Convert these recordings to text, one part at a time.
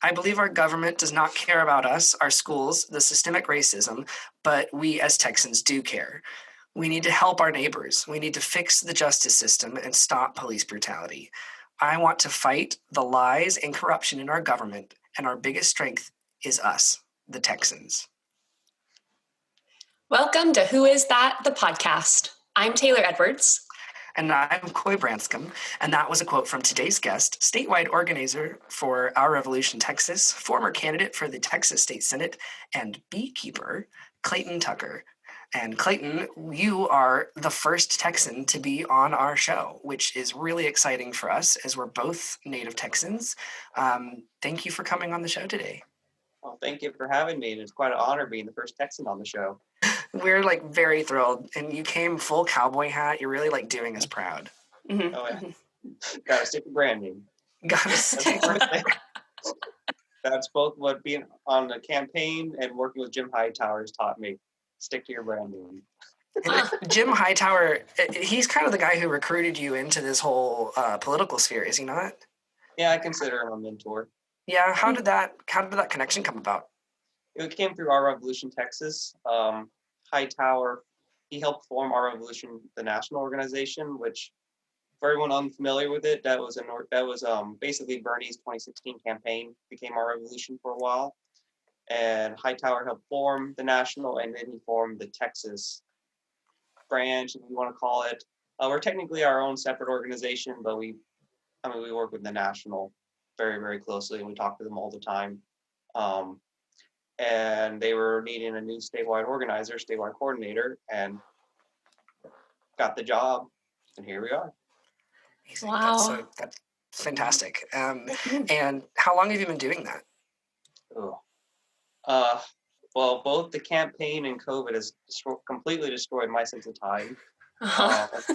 I believe our government does not care about us, our schools, the systemic racism, but we as Texans do care. We need to help our neighbors. We need to fix the justice system and stop police brutality. I want to fight the lies and corruption in our government, and our biggest strength is us, the Texans. Welcome to Who Is That, the podcast. I'm Taylor Edwards. And I'm Coy Branscombe, and that was a quote from today's guest, statewide organizer for Our Revolution Texas, former candidate for the Texas State Senate, and beekeeper, Clayton Tucker. And Clayton, you are the first Texan to be on our show, which is really exciting for us as we're both native Texans. Thank you for coming on the show today. Well, thank you for having me. It's quite an honor being the first Texan on the show. We're very thrilled, and you came full cowboy hat. You're really doing us proud. Mm-hmm. Oh yeah, gotta stick to branding. Gotta stick. That's both what being on the campaign and working with Jim Hightower has taught me. Stick to your branding. Jim Hightower, he's kind of the guy who recruited you into this whole political sphere, is he not? Yeah, I consider him a mentor. Yeah, how did that connection come about? It came through Our Revolution Texas. Hightower, he helped form Our Revolution, the national organization, which, for everyone unfamiliar with it, that was basically Bernie's 2016 campaign. Became Our Revolution for a while, and Hightower helped form the national, and then he formed the Texas branch, if you want to call it. We're technically our own separate organization, but we work with the national very, very closely, and we talk to them all the time. And they were needing a new statewide organizer, statewide coordinator, and got the job, and here we are. Wow. That's fantastic. And how long have you been doing that? Well, both the campaign and COVID has completely destroyed my sense of time.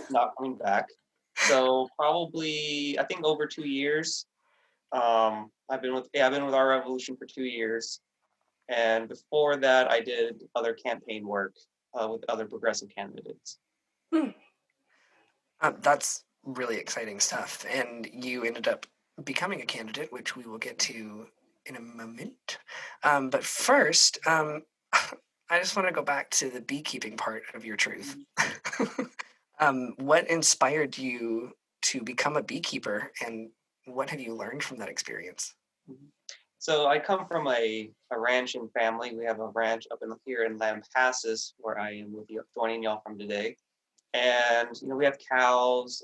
Not coming back. So probably, I think over 2 years. I've been with Our Revolution for 2 years. And before that, I did other campaign work with other progressive candidates. That's really exciting stuff. And you ended up becoming a candidate, which we will get to in a moment. But first, I just want to go back to the beekeeping part of your truth. What inspired you to become a beekeeper, and what have you learned from that experience? So I come from a ranching family. We have a ranch up here in Lampasas, where I am with you, joining y'all from today. And we have cows.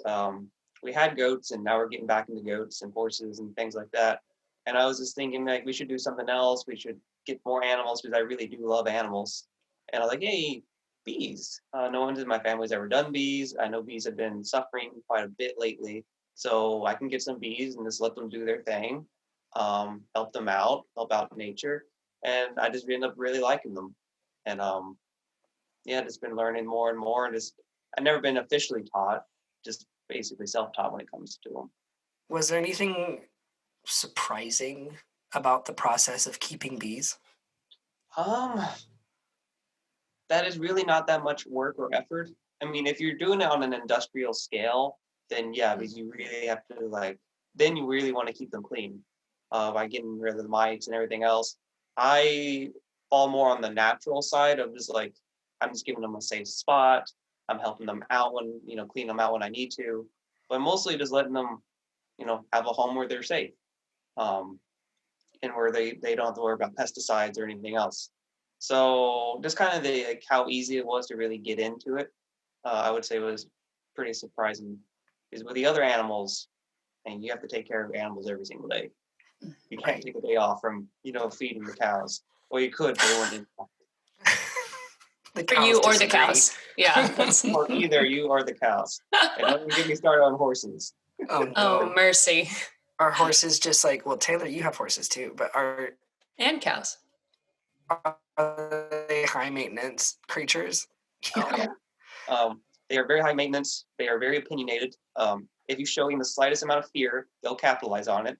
We had goats, and now we're getting back into goats and horses and things like that. And I was just thinking we should do something else. We should get more animals because I really do love animals. And I was like, hey, bees. No one in my family's ever done bees. I know bees have been suffering quite a bit lately. So I can get some bees and just let them do their thing. Help them out, help out nature, and I just ended up really liking them. And just been learning more and more, and I've never been officially taught, just basically self-taught when it comes to them. Was there anything surprising about the process of keeping bees? That is really not that much work or effort. I mean, if you're doing it on an industrial scale, then yeah, because you really have to then you really want to keep them clean. By getting rid of the mites and everything else. I fall more on the natural side of just I'm just giving them a safe spot. I'm helping them out when, clean them out when I need to, but mostly just letting them, have a home where they're safe. And where they don't have to worry about pesticides or anything else. So just kind of how easy it was to really get into it, I would say was pretty surprising. Because with the other animals, and you have to take care of animals every single day. You can't take a day off from, feeding the cows. Well, you could, but it wouldn't. For you or the cows. Yeah. Or either you or the cows. And don't even get me started on horses. Oh, mercy. Are horses just well, Taylor, you have horses too, but and cows. Are they high maintenance creatures? Yeah. They are very high maintenance. They are very opinionated. If you show them the slightest amount of fear, they'll capitalize on it.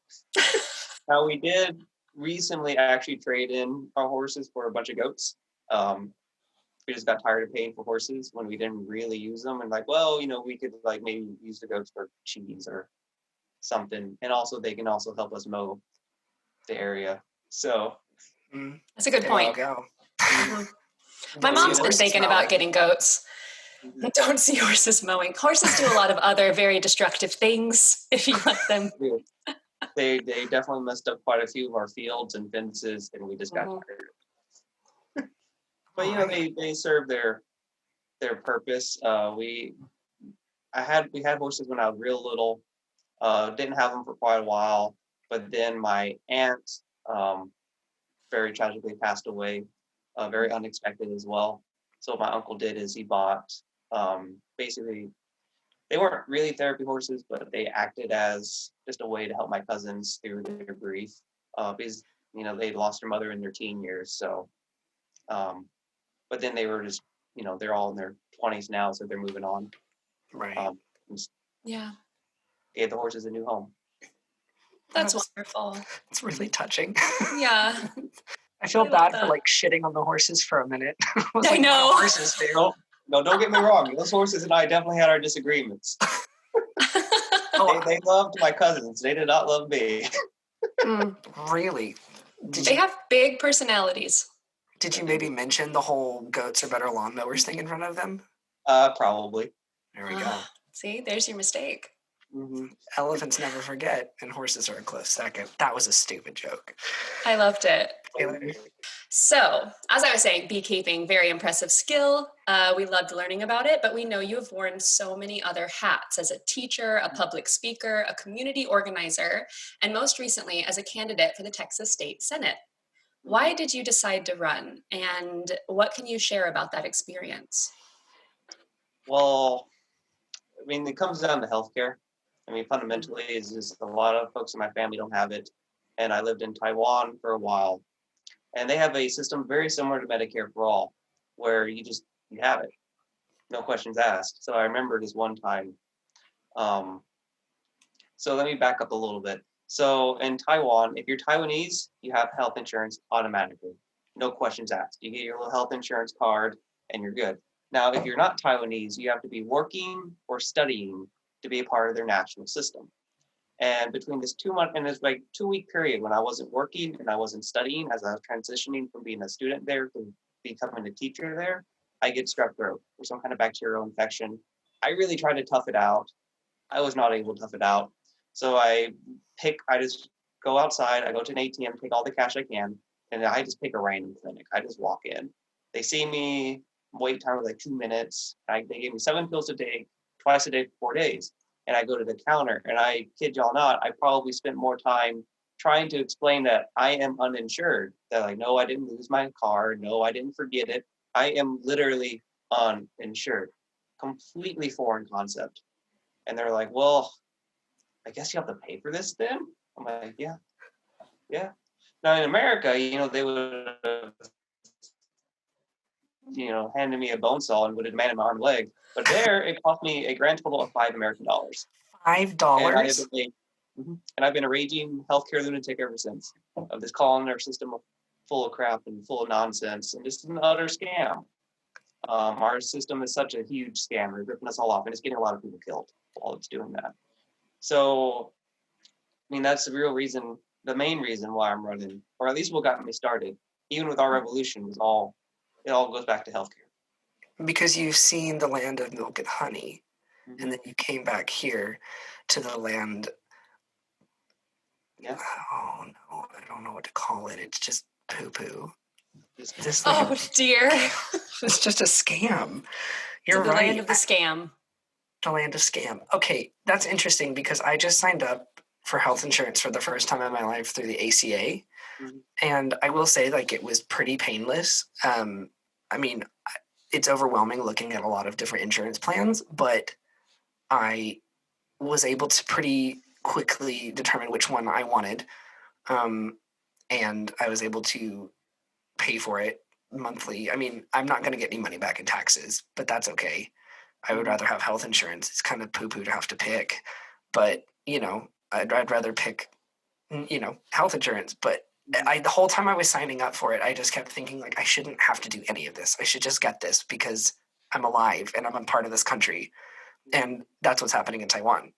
Now, we did recently actually trade in our horses for a bunch of goats. We just got tired of paying for horses when we didn't really use them. And we could maybe use the goats for cheese or something. And also they can also help us mow. the area. So That's a good There point. you go. Mhm. My Don't see mom's been horses thinking mowing. about getting goats. Don't see horses mowing. Horses do a lot of other very destructive things if you let them. They definitely messed up quite a few of our fields and fences, and we just got Mhm. tired. But Alright. they serve their purpose. We had horses when I was real little. Didn't have them for quite a while, but then my aunt very tragically passed away, very unexpected as well. So what my uncle did is he bought basically they weren't really therapy horses, but they acted as just a way to help my cousins through their grief because they lost their mother in their teen years. So, but then they were just they're all in their 20s now, so they're moving on. Right. Just Yeah, gave the horses a new home. that's wonderful. It's really touching. Yeah, I feel I love bad for that. like shitting on the horses for a minute. I was I like, know. what do horses do? No, don't get me wrong. Those horses and I definitely had our disagreements. Oh, They loved my cousins. They did not love me. really? Did They you have big personalities. maybe mention the whole goats are better lawnmowers thing in front of them? Probably. There we go. See, there's your mistake. Mm-hmm. Elephants never forget, and horses are a close second. That was a stupid joke. I loved it. Taylor? So, as I was saying, beekeeping, very impressive skill. We loved learning about it, but we know you have worn so many other hats as a teacher, a public speaker, a community organizer, and most recently as a candidate for the Texas State Senate. Why did you decide to run, and what can you share about that experience? Well, I mean, it comes down to healthcare. I mean, fundamentally, is just a lot of folks in my family don't have it, and I lived in Taiwan for a while, and they have a system very similar to Medicare for all, where you have it, no questions asked. So I remember this one time. So let me back up a little bit. So in Taiwan, if you're Taiwanese, you have health insurance automatically, no questions asked. You get your little health insurance card, and you're good. Now, if you're not Taiwanese, you have to be working or studying to be a part of their national system. And between this 2 month and this like 2 week period when I wasn't working and I wasn't studying, as I was transitioning from being a student there to becoming a teacher there, I get strep throat or some kind of bacterial infection. I really tried to tough it out. I was not able to tough it out. So I just go outside, I go to an ATM, take all the cash I can, and I just pick a random clinic. I just walk in. They see me, wait time was like 2 minutes. They gave me 7 pills a day, twice a day for 4 days. And I go to the counter, and I kid y'all not, I probably spent more time trying to explain that I am uninsured. That like, no, I didn't lose my car. No, I didn't forget it. I am literally uninsured. Completely foreign concept. And they're like, well, I guess you have to pay for this then? I'm like, yeah. Now in America, they would have, handed me a bone saw and would have demanded my arm and leg. But there, it cost me a grand total of $5 American. And I have $5? been a raging healthcare lunatic ever since. Of this call-in system full of crap and full of nonsense, and just an utter scam. Our system is such a huge scam; they're ripping us all off, and it's getting a lot of people killed while it's doing that. So, I mean, that's the main reason why I'm running, or at least what got me started. Even with our revolution, it all goes back to healthcare. Because you've seen the land of milk and honey, and then you came back here to the land. Yeah. Oh no, I don't know what to call it. It's just poo-poo. Oh dear. It's just a scam. You're the right. land of the scam. The land of scam. Okay, that's interesting because I just signed up for health insurance for the first time in my life through the ACA. And I will say, like, it was pretty painless. I mean, it's overwhelming looking at a lot of different insurance plans, but I was able to pretty quickly determine which one I wanted. And I was able to pay for it monthly. I mean, I'm not going to get any money back in taxes, but that's okay. I would rather have health insurance. It's kind of poo-poo to have to pick, but I'd rather pick, health insurance. But the whole time I was signing up for it, I just kept thinking like I shouldn't have to do any of this. I should just get this because I'm alive and I'm a part of this country, and that's what's happening in Taiwan.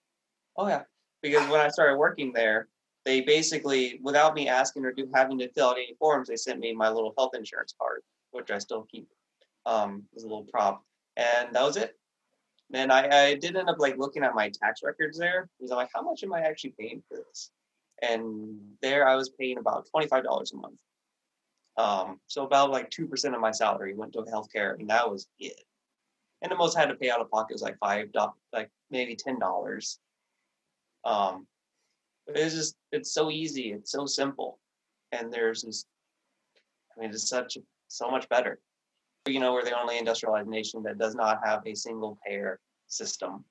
Oh yeah, because when I started working there, they basically, without me asking or having to fill out any forms, they sent me my little health insurance card, which I still keep as a little prop. And that was it. And I did end up like looking at my tax records there, because I'm like, how much am I actually paying for this? And there I was paying about $25 a month. So about like 2% of my salary went to healthcare, and that was it. And the most I had to pay out of pocket was like $5, like maybe $10. But it's so easy, it's so simple, and there's this. I mean, it's so much better. You know, we're the only industrialized nation that does not have a single payer system.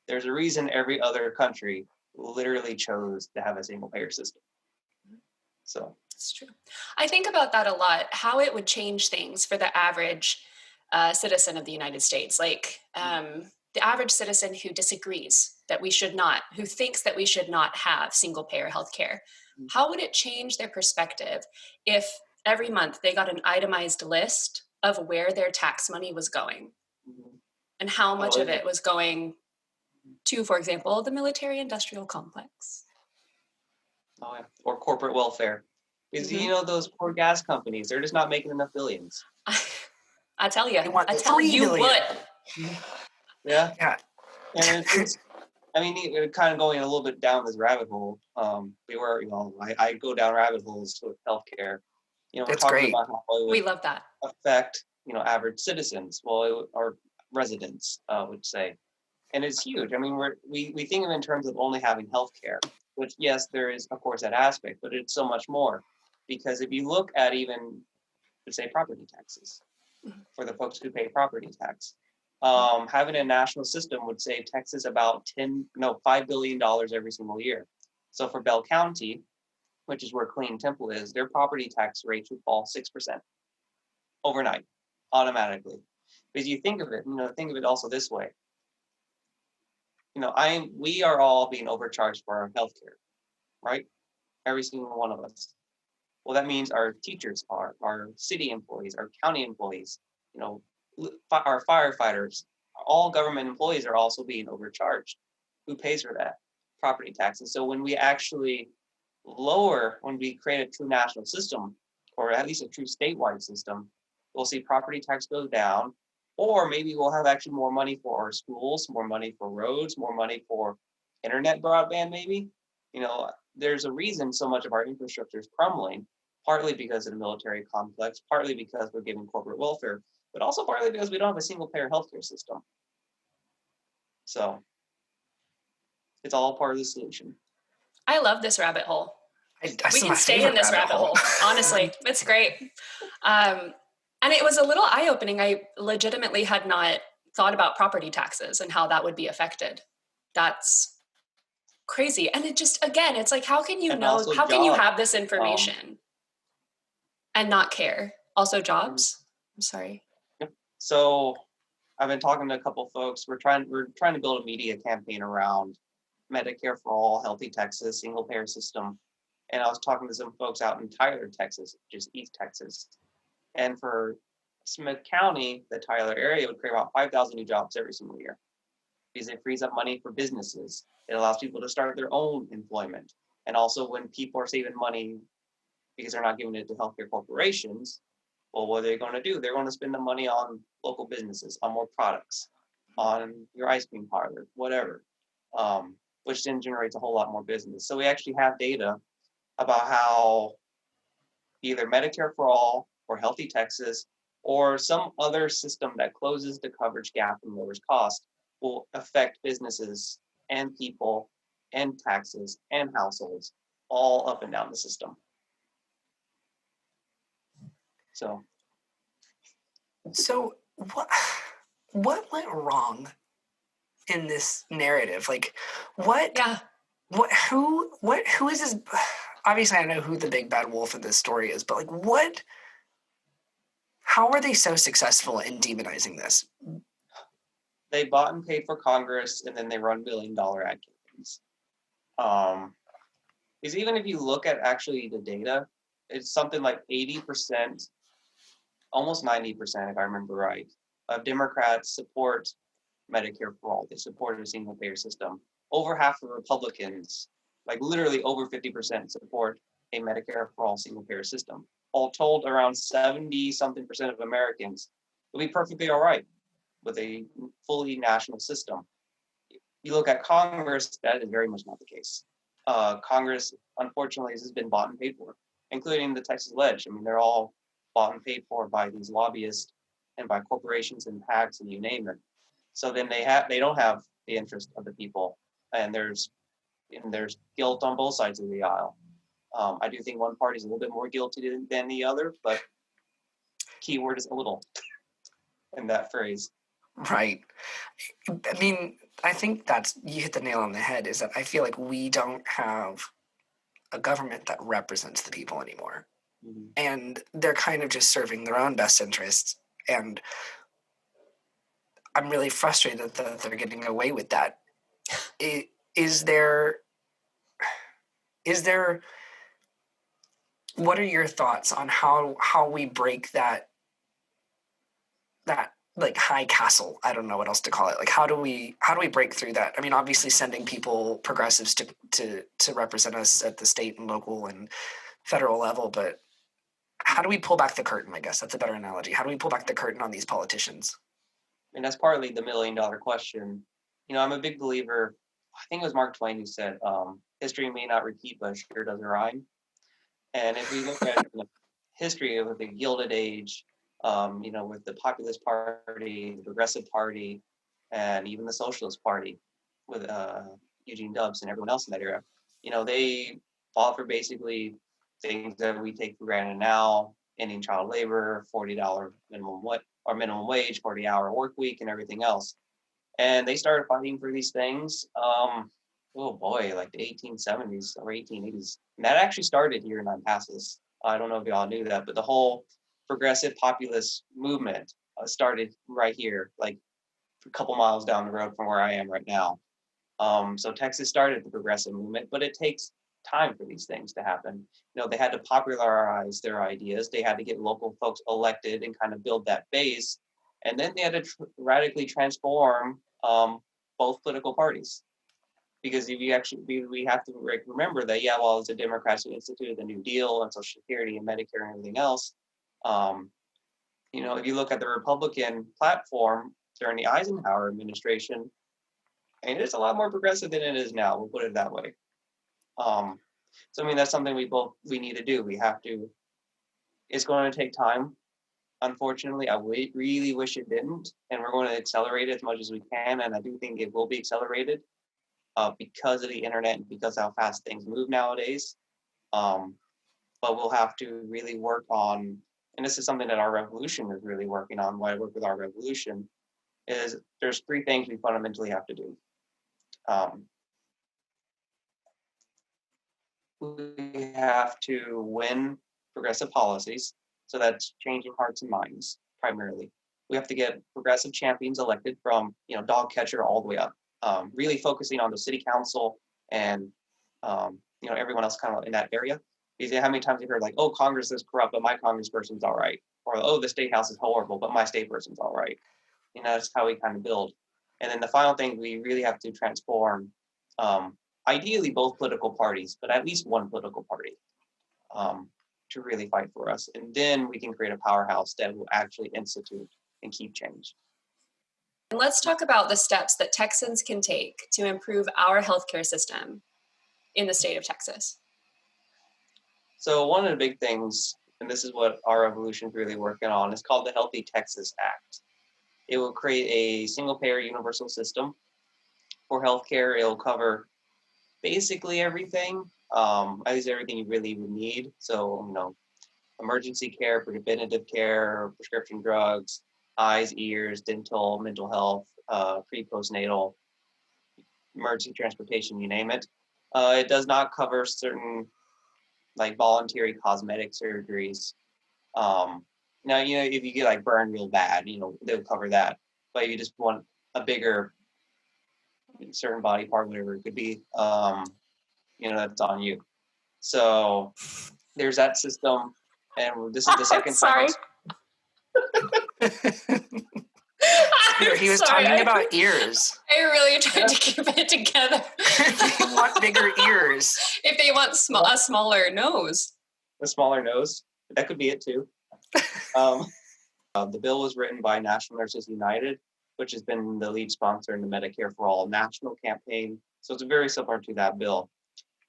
There's a reason every other country literally chose to have a single payer system. So it's true. I think about that a lot, how it would change things for the average citizen of the United States. Like the average citizen who disagrees that we should not, who thinks that we should not have single payer healthcare. How would it change their perspective if every month they got an itemized list of where their tax money was going and how much of it was going to, for example, the military industrial complex? Oh, yeah. Or corporate welfare. Because you know, those poor gas companies, they're just not making enough billions. I tell you what. Yeah. Yeah. And it's I mean, kind of going a little bit down this rabbit hole. I go down rabbit holes with healthcare. You know, we're That's talking great. about how it We would love that. affect, average citizens, or residents, would say. And it's huge. I mean, we think of it in terms of only having healthcare, which, yes, there is, of course, that aspect, but it's so much more. Because if you look at even, let's say, property taxes, for the folks who pay property tax, having a national system would save Texas about $5 billion every single year. So for Bell County, which is where Clayton Temple is, their property tax rate would fall 6% overnight, automatically. Because you think of it also this way. We are all being overcharged for our healthcare, right? Every single one of us. Well, that means our teachers are, our city employees, our county employees, our firefighters, all government employees are also being overcharged. Who pays for that? Property taxes. So when we actually when we create a true national system, or at least a true statewide system, we'll see property tax go down, or maybe we'll have actually more money for our schools, more money for roads, more money for internet broadband, maybe. There's a reason so much of our infrastructure is crumbling, partly because of the military complex, partly because we're giving corporate welfare, but also partly because we don't have a single payer healthcare system. So it's all part of the solution. I love this rabbit hole. We can stay in this rabbit hole. Honestly, it's great. And it was a little eye-opening. I legitimately had not thought about property taxes and how that would be affected. That's crazy. And it just, again, it's like, how can you can you have this information and not care? Also jobs. I'm sorry. So I've been talking to a couple folks. We're trying to build a media campaign around Medicare for All, Healthy Texas, single payer system. And I was talking to some folks out in Tyler, Texas, which is East Texas. And for Smith County, the Tyler area would create about 5,000 new jobs every single year, because it frees up money for businesses. It allows people to start their own employment. And also, when people are saving money because they're not giving it to healthcare corporations, well, what are they going to do? They're going to spend the money on local businesses, on more products, on your ice cream parlor, whatever, which then generates a whole lot more business. So we actually have data about how either Medicare for All or Healthy Texas or some other system that closes the coverage gap and lowers cost will affect businesses and people and taxes and households all up and down the system. So what went wrong in this narrative? Like, who is this? Obviously, I know who the big bad wolf of this story is, but like, how are they so successful in demonizing this? They bought and paid for Congress, and then they run $1 billion ad campaigns. Because even if you look at actually the data, it's something like 80%, almost 90%, if I remember right, of Democrats support Medicare for All. They support a single payer system. Over half of Republicans like literally over 50% support a Medicare for all single payer system. All told, around 70-something% of Americans will be perfectly all right with a fully national system. You look at Congress, that is very much not the case. Congress, unfortunately, has been bought and paid for, including the Texas Ledge. I mean, they're all bought and paid for by these lobbyists and by corporations and PACs and you name it. So then they don't have the interest of the people, and there's guilt on both sides of the aisle. I do think one party is a little bit more guilty than the other, but keyword is a little in that phrase. Right. I mean, I think you hit the nail on the head, is that I feel like we don't have a government that represents the people anymore. Mm-hmm. And they're kind of just serving their own best interests. And I'm really frustrated that they're getting away with that. Is there, what are your thoughts on how we break that like high castle? I don't know what else to call it. Like, how do we break through that? I mean, obviously sending progressives to represent us at the state and local and federal level, but how do we pull back the curtain? I guess that's a better analogy. How do we pull back the curtain on these politicians? And that's partly the $1 million question. I'm a big believer. I think it was Mark Twain who said, history may not repeat, but sure doesn't rhyme. And if we look at history of the Gilded Age, with the Populist Party, the Progressive Party, and even the Socialist Party with Eugene Debs and everyone else in that era, they fought for basically things that we take for granted now: ending child labor, $40 minimum wage, 40-hour work week, and everything else. And they started fighting for these things. Like the 1870s or 1880s. And that actually started here in Lampasas. I don't know if y'all knew that, but the whole progressive populist movement started right here, like a couple miles down the road from where I am right now. So Texas started the progressive movement, but it takes time for these things to happen. They had to popularize their ideas. They had to get local folks elected and kind of build that base. And then they had to radically transform both political parties. Because if we have to remember that, while the Democrats who instituted the New Deal and Social Security and Medicare and everything else, if you look at the Republican platform during the Eisenhower administration, and it's a lot more progressive than it is now. We'll put it that way. So I mean, that's something we need to do. We have to. It's going to take time. Unfortunately, I really wish it didn't, and we're going to accelerate it as much as we can. And I do think it will be accelerated because of the internet and because of how fast things move nowadays. But we'll have to really work on, and this is something that our revolution is really working on. Why I work with our revolution is there's 3 things we fundamentally have to do. We have to win progressive policies. So that's changing hearts and minds primarily. We have to get progressive champions elected from, dog catcher all the way up, really focusing on the city council and, everyone else kind of in that area. Because how many times you've heard like, oh, Congress is corrupt, but my congressperson's all right. Or, oh, the state house is horrible, but my state person's all right. That's how we kind of build. And then the final thing, we really have to transform, ideally both political parties, but at least one political party to really fight for us. And then we can create a powerhouse that will actually institute and keep change. And let's talk about the steps that Texans can take to improve our healthcare system in the state of Texas. So one of the big things, and this is what our revolution is really working on, is called the Healthy Texas Act. It will create a single-payer universal system for healthcare. It will cover basically everything, at least everything you really would need. So, emergency care, preventative care, prescription drugs, eyes, ears, dental, mental health, pre-postnatal, emergency transportation, you name it. It does not cover certain like voluntary cosmetic surgeries. Now, if you get like burned real bad, they'll cover that. But if you just want a bigger certain body part, whatever it could be, that's on you. So there's that system. And this is the second Sorry. He was talking about ears. I really tried to keep it together. want bigger ears. If they want a smaller nose. A smaller nose. That could be it too. The bill was written by National Nurses United, which has been the lead sponsor in the Medicare for All national campaign. So it's very similar to that bill.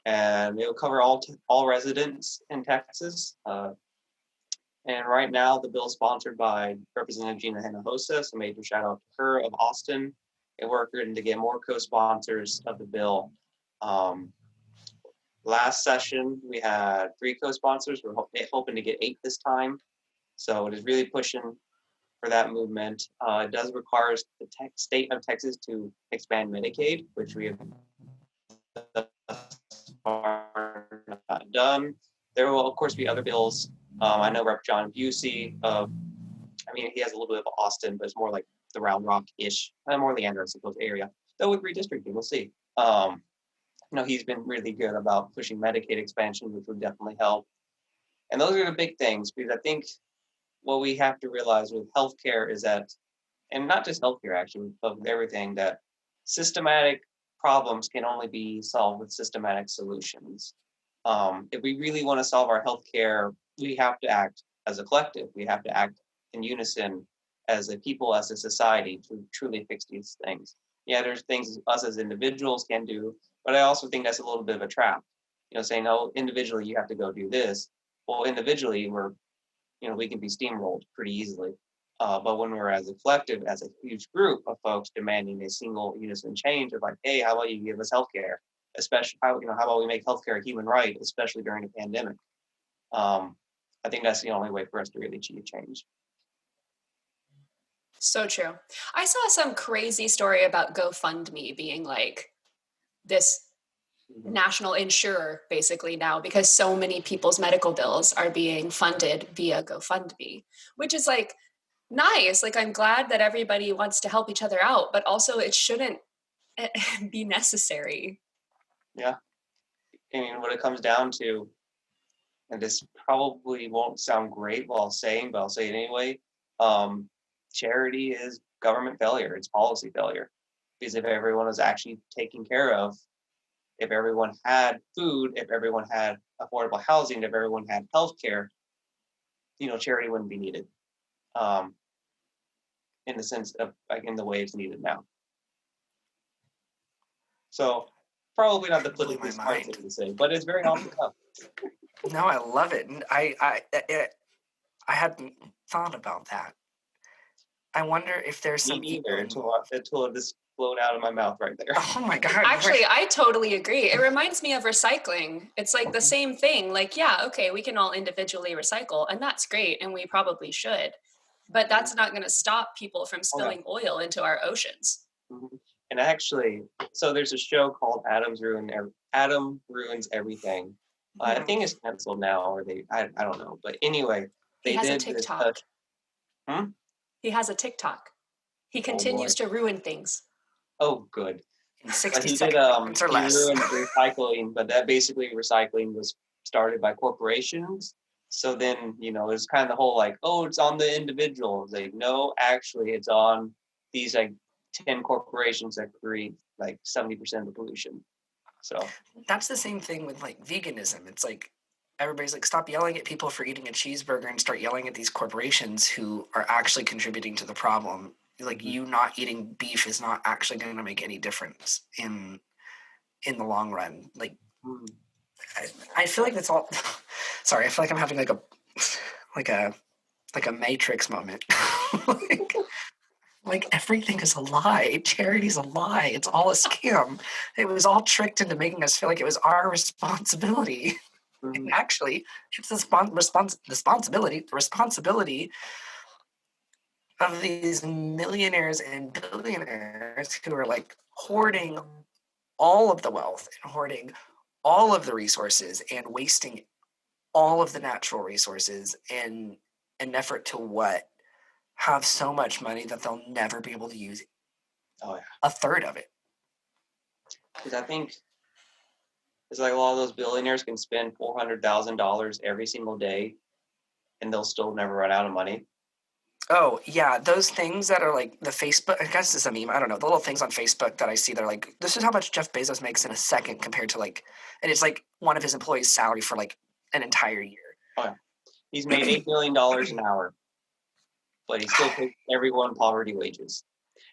And it will cover all residents in Texas. And right now, the bill is sponsored by Representative Gina Hinojosa, so major shout out to her of Austin, and working to get more co-sponsors of the bill. Last session, we had 3 co-sponsors. We're hoping to get 8 this time. So it is really pushing for that movement. It does require the state of Texas to expand Medicaid, which we have not done. There will, of course, be other bills. I know Rep. John Busey he has a little bit of Austin, but it's more like the Round Rock-ish, more Leander, I suppose, area. Though with redistricting, we'll see. He's been really good about pushing Medicaid expansion, which would definitely help. And those are the big things, because I think what we have to realize with healthcare is that, and not just healthcare actually, but with everything, that systematic problems can only be solved with systematic solutions. If we really want to solve our healthcare, we have to act as a collective. We have to act in unison as a people, as a society, to truly fix these things. Yeah, there's things us as individuals can do, but I also think that's a little bit of a trap. Saying, oh, individually you have to go do this. Well, individually we can be steamrolled pretty easily. But when we're as a collective, as a huge group of folks demanding a single unison change of like, hey, how about you give us healthcare? Especially, how about we make healthcare a human right, especially during a pandemic? I think that's the only way for us to really achieve change. So true. I saw some crazy story about GoFundMe being like this national insurer basically now, because so many people's medical bills are being funded via GoFundMe, which is like nice. Like, I'm glad that everybody wants to help each other out, but also it shouldn't be necessary. Yeah. What it comes down to, and this probably won't sound great while saying, but I'll say it anyway. Charity is government failure. It's policy failure. Because if everyone was actually taken care of, if everyone had food, if everyone had affordable housing, if everyone had healthcare, charity wouldn't be needed. In the sense of, like, in the way it's needed now. So probably not the politically smart thing to say, but it's very off the cuff. No, I love it. And I hadn't thought about that. I wonder if there's some either until it just flowed out of my mouth right there. Oh my God. Actually, I totally agree. It reminds me of recycling. It's like the same thing. Like, yeah, okay, we can all individually recycle, and that's great, and we probably should. But that's not going to stop people from spilling oil into our oceans. Mm-hmm. And actually, so there's a show called Adam Ruins Everything. I think it's canceled now, or I don't know. But anyway, he has a TikTok. He has a TikTok. He continues to ruin things. Oh, good. In 60 seconds or less. He ruined recycling, but that basically recycling was started by corporations. So then, it's kind of the whole like, oh, it's on the individual. It's like, no, actually, it's on these like 10 corporations that create like 70% of the pollution. So that's the same thing with like veganism. It's like everybody's like, stop yelling at people for eating a cheeseburger and start yelling at these corporations who are actually contributing to the problem. Like, you not eating beef is not actually going to make any difference in the long run. Like, I feel like that's all. Sorry, I feel like I'm having like a Matrix moment. like everything is a lie. Charity's a lie. It's all a scam. It was all tricked into making us feel like it was our responsibility. And actually, it's the responsibility of these millionaires and billionaires who are like hoarding all of the wealth and hoarding all of the resources and wasting all of the natural resources in an effort to have so much money that they'll never be able to use a third of it. Because I think it's like a lot of those billionaires can spend $400,000 every single day and they'll still never run out of money. Oh, yeah, those things that are like the Facebook, I guess it's a meme, I don't know, the little things on Facebook that I see that are like, this is how much Jeff Bezos makes in a second compared to like, and it's like one of his employees' salary for like an entire year. Oh, yeah. He's made $8 million an hour, but he still pays everyone poverty wages.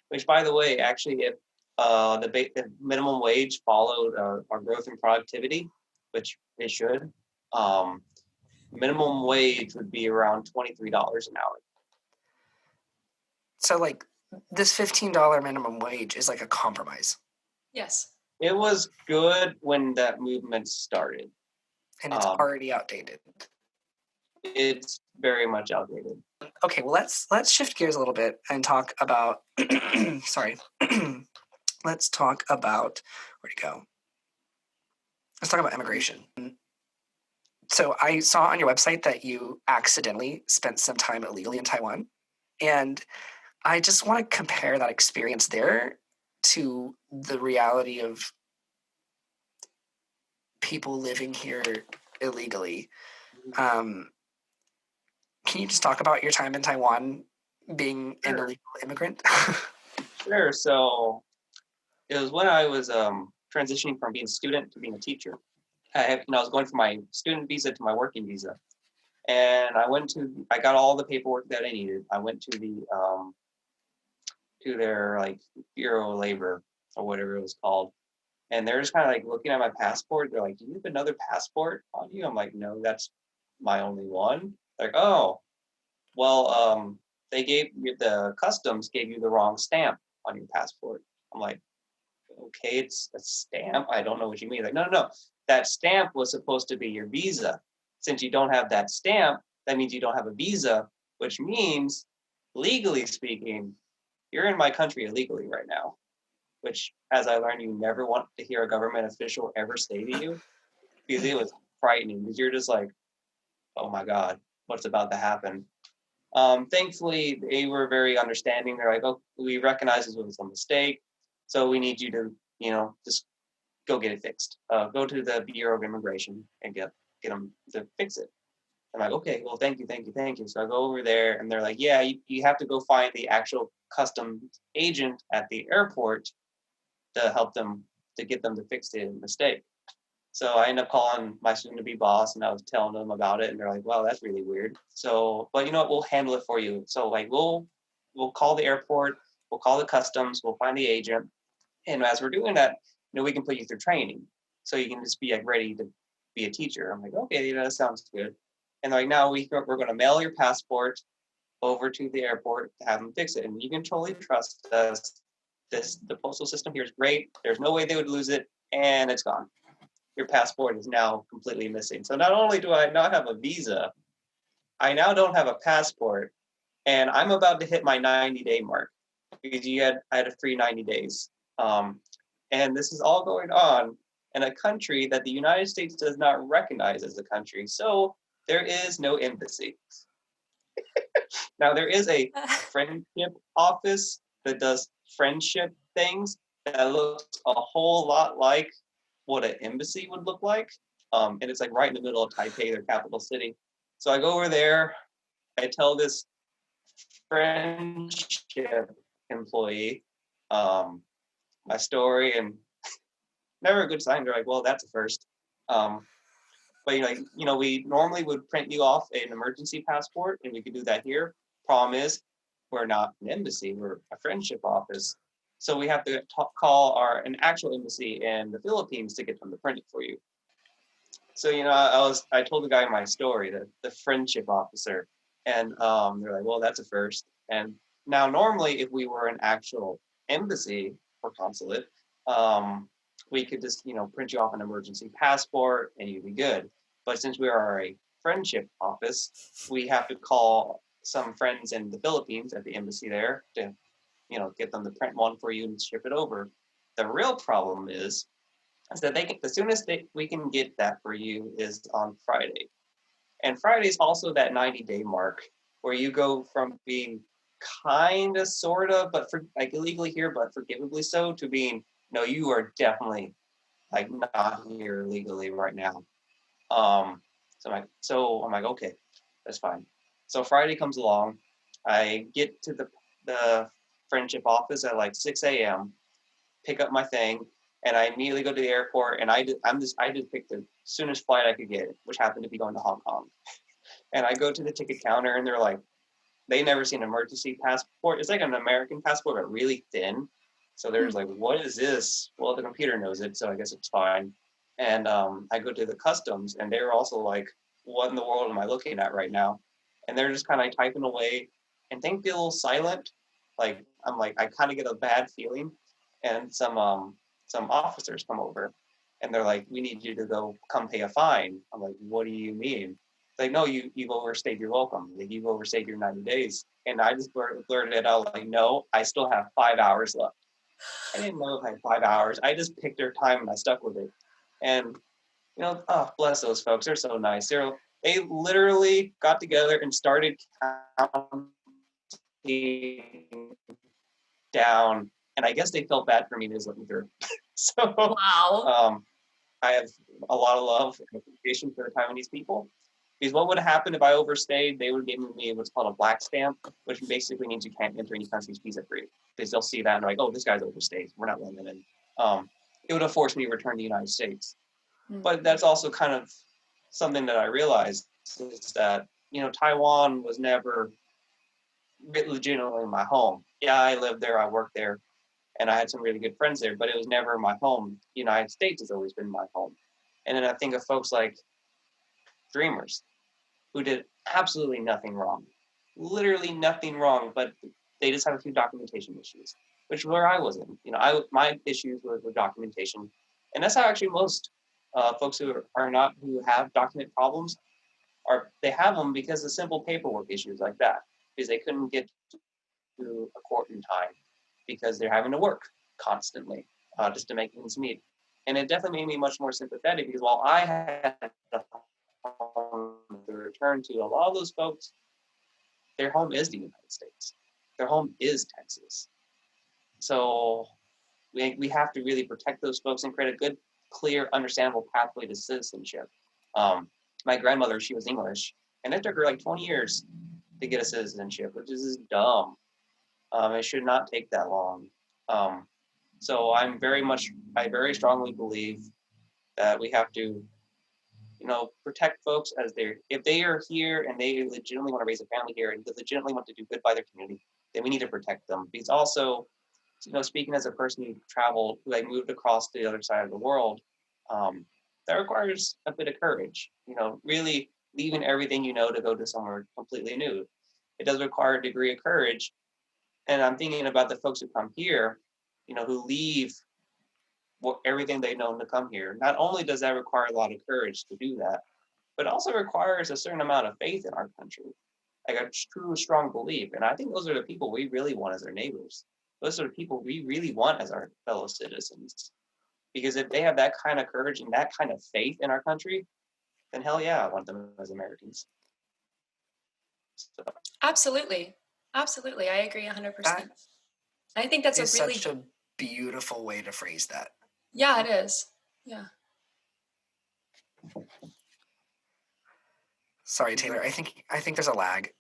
Which, by the way, actually, if the minimum wage followed our growth in productivity, which it should, minimum wage would be around $23 an hour. So like this $15 minimum wage is like a compromise. Yes. It was good when that movement started. And it's already outdated. It's very much outdated. Okay, well let's shift gears a little bit and talk about sorry. Let's talk about where'd it go? Let's talk about immigration. So I saw on your website that you accidentally spent some time illegally in Taiwan. And I just want to compare that experience there to the reality of people living here illegally. Can you just talk about your time in Taiwan being an illegal immigrant? Sure. So it was when I was transitioning from being a student to being a teacher. I was going from my student visa to my working visa, and I got all the paperwork that I needed. I went to their like Bureau of Labor or whatever it was called, and they're just kind of like looking at my passport. They're like, "Do you have another passport on you?" I'm like, "No, that's my only one." They're like, "Oh, well, the customs gave you the wrong stamp on your passport." I'm like, "Okay, it's a stamp. I don't know what you mean." Like, no, no, no. That stamp was supposed to be your visa. Since you don't have that stamp, that means you don't have a visa, which means, legally speaking, you're in my country illegally right now. Which, as I learned, you never want to hear a government official ever say to you, because it was frightening. Because you're just like, oh my God, what's about to happen? Thankfully, they were very understanding. They're like, oh, we recognize this was a mistake, so we need you to, just go get it fixed. Go to the Bureau of Immigration and get them to fix it. I'm like, okay, well, thank you, thank you, thank you. So I go over there, and they're like, yeah, you have to go find the actual customs agent at the airport to help them, to get them to fix the mistake. So I end up calling my soon-to-be boss, and I was telling them about it, and they're like, "Wow, that's really weird." So, but you know what? We'll handle it for you. So, like, we'll call the airport, we'll call the customs, we'll find the agent, and as we're doing that, we can put you through training, so you can just be like ready to be a teacher. I'm like, okay, that sounds good. And like, now we're going to mail your passport over to the airport to have them fix it, and you can totally trust us. The postal system here is great. There's no way they would lose it, and it's gone. Your passport is now completely missing. So not only do I not have a visa, I now don't have a passport, and I'm about to hit my 90-day mark because I had a free 90 days. And this is all going on in a country that the United States does not recognize as a country. So there is no embassy. Now there is a friendship office that does friendship things that looks a whole lot like what an embassy would look like. And it's like right in the middle of Taipei, their capital city. So I go over there, I tell this friendship employee my story, and never a good sign. They're like, well, that's a first. But we normally would print you off an emergency passport, and we could do that here. Problem is, we're not an embassy, we're a friendship office. So we have to call an actual embassy in the Philippines to get them to print it for you. So I told the guy my story, the friendship officer, and they're like, well, that's a first. And now normally, if we were an actual embassy or consulate, we could just print you off an emergency passport and you'd be good. But since we are a friendship office, we have to call some friends in the Philippines at the embassy there to get them to print one for you and ship it over. The real problem is that the soonest we can get that for you is on Friday. And Friday is also that 90-day mark where you go from being kind of, sort of, but for like illegally here, but forgivably so, to being, no, you are definitely like not here legally right now. So I'm like, okay, that's fine. So Friday comes along. I get to the friendship office at like 6 a.m., pick up my thing, and I immediately go to the airport, and I just picked the soonest flight I could get, which happened to be going to Hong Kong. And I go to the ticket counter, and they're like, they never seen an emergency passport. It's like an American passport, but really thin. So they're just like, what is this? Well, the computer knows it, so I guess it's fine. And I go to the customs, and they're also like, what in the world am I looking at right now? And they're just kind of typing away, and things get a little silent. Like I'm like, I kind of get a bad feeling, and some officers come over, and they're like, we need you to come pay a fine. I'm like, what do you mean? Like, no, you've overstayed your welcome. Like, you've overstayed your 90 days. And I just blurted it out like, no, I still have 5 hours left. I didn't know I had 5 hours. I just picked their time and I stuck with it. And, oh, bless those folks. They're so nice. They literally got together and started counting down. And I guess they felt bad for me to let me through. So, Wow. I have a lot of love and appreciation for the Taiwanese people. Because what would have happened if I overstayed? They would have given me what's called a black stamp, which basically means you can't enter any countries visa free. Because they'll see that and they're like, oh, this guy's overstayed. We're not letting him in. It would have forced me to return to the United States. But that's also kind of something that I realized is that, Taiwan was never legitimately my home. Yeah, I lived there, I worked there, and I had some really good friends there, but it was never my home. The United States has always been my home. And then I think of folks like Dreamers, who did absolutely nothing wrong, literally nothing wrong, but they just have a few documentation issues, which is where I was in. My issues were with documentation, and that's how actually most folks who have document problems they have them because of simple paperwork issues like that, because they couldn't get to a court in time because they're having to work constantly just to make things meet. And it definitely made me much more sympathetic because while I had to return to, a lot of those folks, their home is the United States. Their home is Texas. So we have to really protect those folks and create a good, clear, understandable pathway to citizenship. My grandmother, she was English, and it took her like 20 years to get a citizenship, which is dumb. It should not take that long. So I very strongly believe that we have to, protect folks if they are here and they legitimately want to raise a family here and they legitimately want to do good by their community, then we need to protect them. Because also, speaking as a person who moved across to the other side of the world, that requires a bit of courage, really leaving everything to go to somewhere completely new. It does require a degree of courage. And I'm thinking about the folks who come here, who leave everything they know to come here. Not only does that require a lot of courage to do that, but also requires a certain amount of faith in our country, like a true, strong belief. And I think those are the people we really want as our neighbors. Those are the people we really want as our fellow citizens. Because if they have that kind of courage and that kind of faith in our country, then hell yeah, I want them as Americans. So. Absolutely. Absolutely. I agree 100%. I think that's such a beautiful way to phrase that. Yeah, it is. Yeah. Sorry, Taylor. I think there's a lag.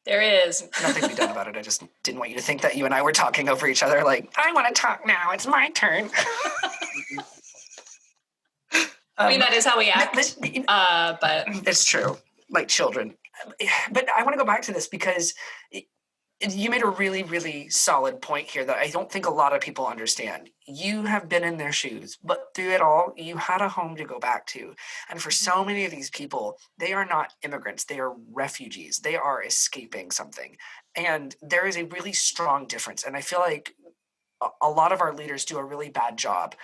There is. Nothing to be done about it. I just didn't want you to think that you and I were talking over each other. Like, I want to talk now. It's my turn. I mean, that is how we act. But it's true, like children. But I want to go back to this because you made a really, really solid point here that I don't think a lot of people understand. You have been in their shoes, but through it all, you had a home to go back to. And for so many of these people, they are not immigrants. They are refugees. They are escaping something. And there is a really strong difference. And I feel like a lot of our leaders do a really bad job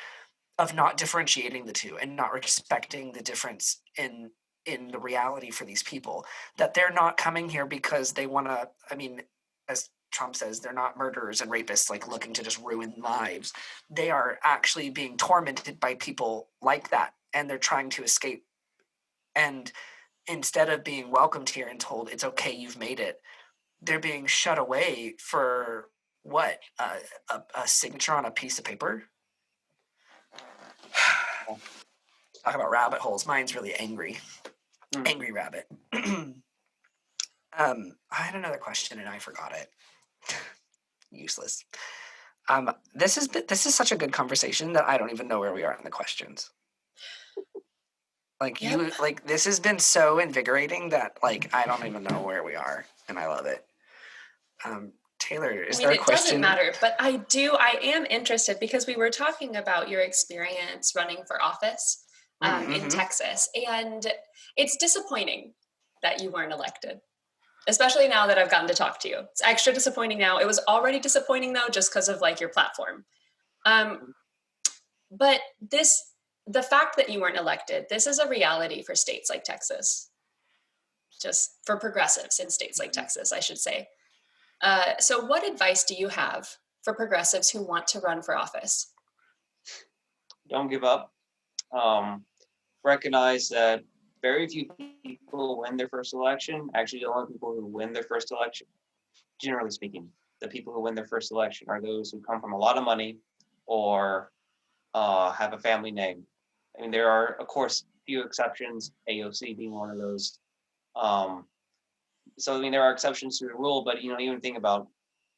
of not differentiating the two and not respecting the difference in the reality for these people, that they're not coming here because they want to, as Trump says, they're not murderers and rapists like looking to just ruin lives. They are actually being tormented by people like that, and they're trying to escape. And instead of being welcomed here and told it's okay, you've made it, they're being shut away for what? A signature on a piece of paper? Talk about rabbit holes. Mine's really angry. Angry rabbit. I had another question and I forgot it. Useless. This is such a good conversation that I don't even know where we are in the questions. Like Yep. this has been so invigorating that like I don't even know where we are, and I love it. Taylor, is there a It doesn't question? matter, but I am interested because we were talking about your experience running for office in Texas, and it's disappointing that you weren't elected, especially now that I've gotten to talk to you. It's extra disappointing now. It was already disappointing though, just because of like your platform. But the fact that you weren't elected, this is a reality for states like Texas, just for progressives in states like Texas, I should say. So what advice do you have for progressives who want to run for office? Don't give up. Recognize that very few people win their first election. Actually, the only people who win their first election, generally speaking, the people who win their first election are those who come from a lot of money or have a family name. I mean, there are, of course, few exceptions, AOC being one of those. So, I mean, there are exceptions to the rule, but, even think about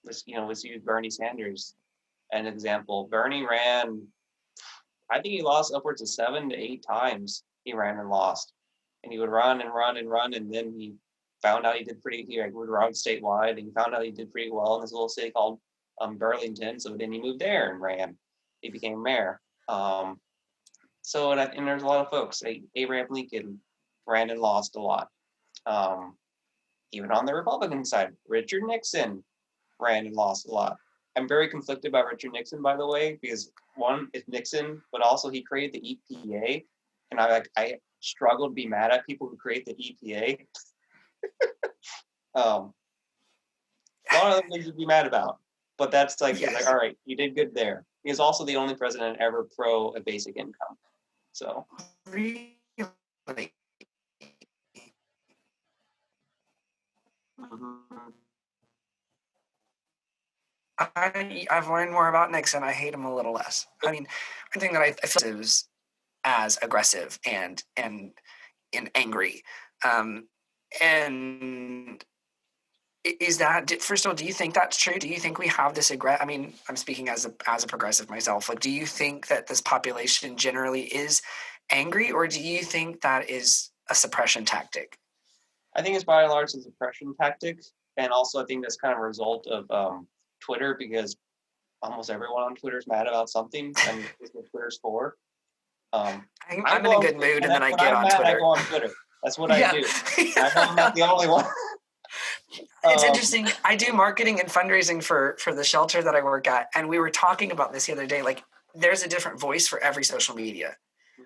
this, let's use Bernie Sanders an example. Bernie ran, I think he lost upwards of 7 to 8 times he ran and lost. And he would run and run and run, and then he found out he did pretty, he would run statewide, and he found out he did pretty well in this little city called Burlington. So then he moved there and ran. He became mayor. So, and there's a lot of folks. Abraham Lincoln ran and lost a lot. Even on the Republican side, Richard Nixon ran and lost a lot. I'm very conflicted about Richard Nixon, by the way, because one, it's Nixon, but also he created the EPA, and I struggle to be mad at people who create the EPA. A lot of other things to be mad about, but that's like, Yes. It's like, all right, you did good there. He is also the only president ever pro a basic income. So Really? I've learned more about Nixon. I hate him a little less. I mean, I think that I feel is as aggressive and angry. And is that, first of all, do you think that's true? Do you think we have this I mean, I'm speaking as a progressive myself. Like, do you think that this population generally is angry, or do you think that is a suppression tactic? I think it's by and large a suppression tactic, and also I think that's kind of a result of Twitter, because almost everyone on Twitter is mad about something, and it's what Twitter's for. I'm in a good mood, and then I get on Twitter. I go on Twitter. That's what I do. I know I'm not the only one. It's interesting. I do marketing and fundraising for the shelter that I work at, and we were talking about this the other day. Like, there's a different voice for every social media.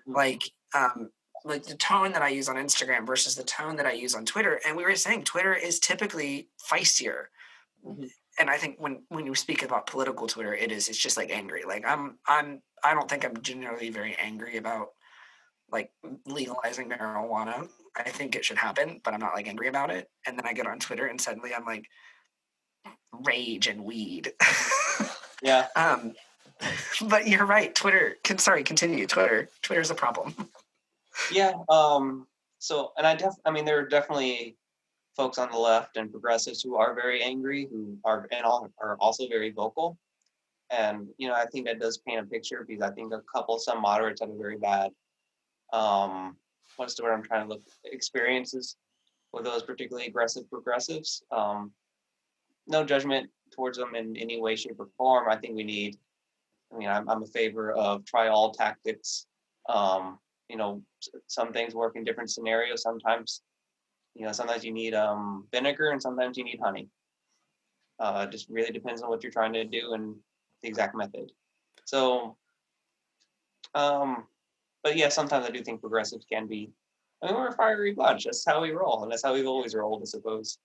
Mm-hmm. Like the tone that I use on Instagram versus the tone that I use on Twitter. And we were saying Twitter is typically feistier. Mm-hmm. And I think when you speak about political Twitter, it's just like angry. Like I don't think I'm generally very angry about like legalizing marijuana. I think it should happen, but I'm not like angry about it. And then I get on Twitter and suddenly I'm like rage and weed. Yeah. But you're right. Continue. Twitter's a problem. Yeah. So, and I mean, there are definitely folks on the left and progressives who are very angry, who are also very vocal. And, I think that does paint a picture, because I think some moderates have a very bad, what's the word I'm trying to look, experiences with those particularly aggressive progressives. No judgment towards them in any way, shape, or form. I think I'm a favor of try all tactics. Some things work in different scenarios. Sometimes you need vinegar, and sometimes you need honey. It just really depends on what you're trying to do and the exact method. So, but yeah, sometimes I do think progressives can be, we're a fiery bunch. That's how we roll, and that's how we've always rolled, I suppose.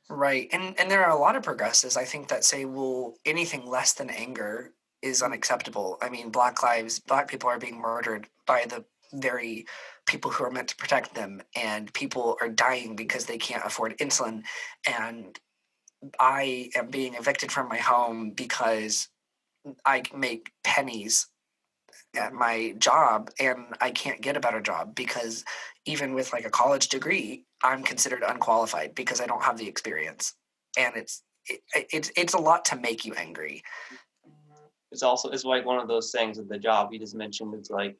Right. And there are a lot of progressives, I think, that say, well, anything less than anger is unacceptable. I mean, black people are being murdered by the very people who are meant to protect them, and people are dying because they can't afford insulin. And I am being evicted from my home because I make pennies at my job and I can't get a better job because even with like a college degree, I'm considered unqualified because I don't have the experience. And it's a lot to make you angry. It's like one of those things of the job you just mentioned. It's like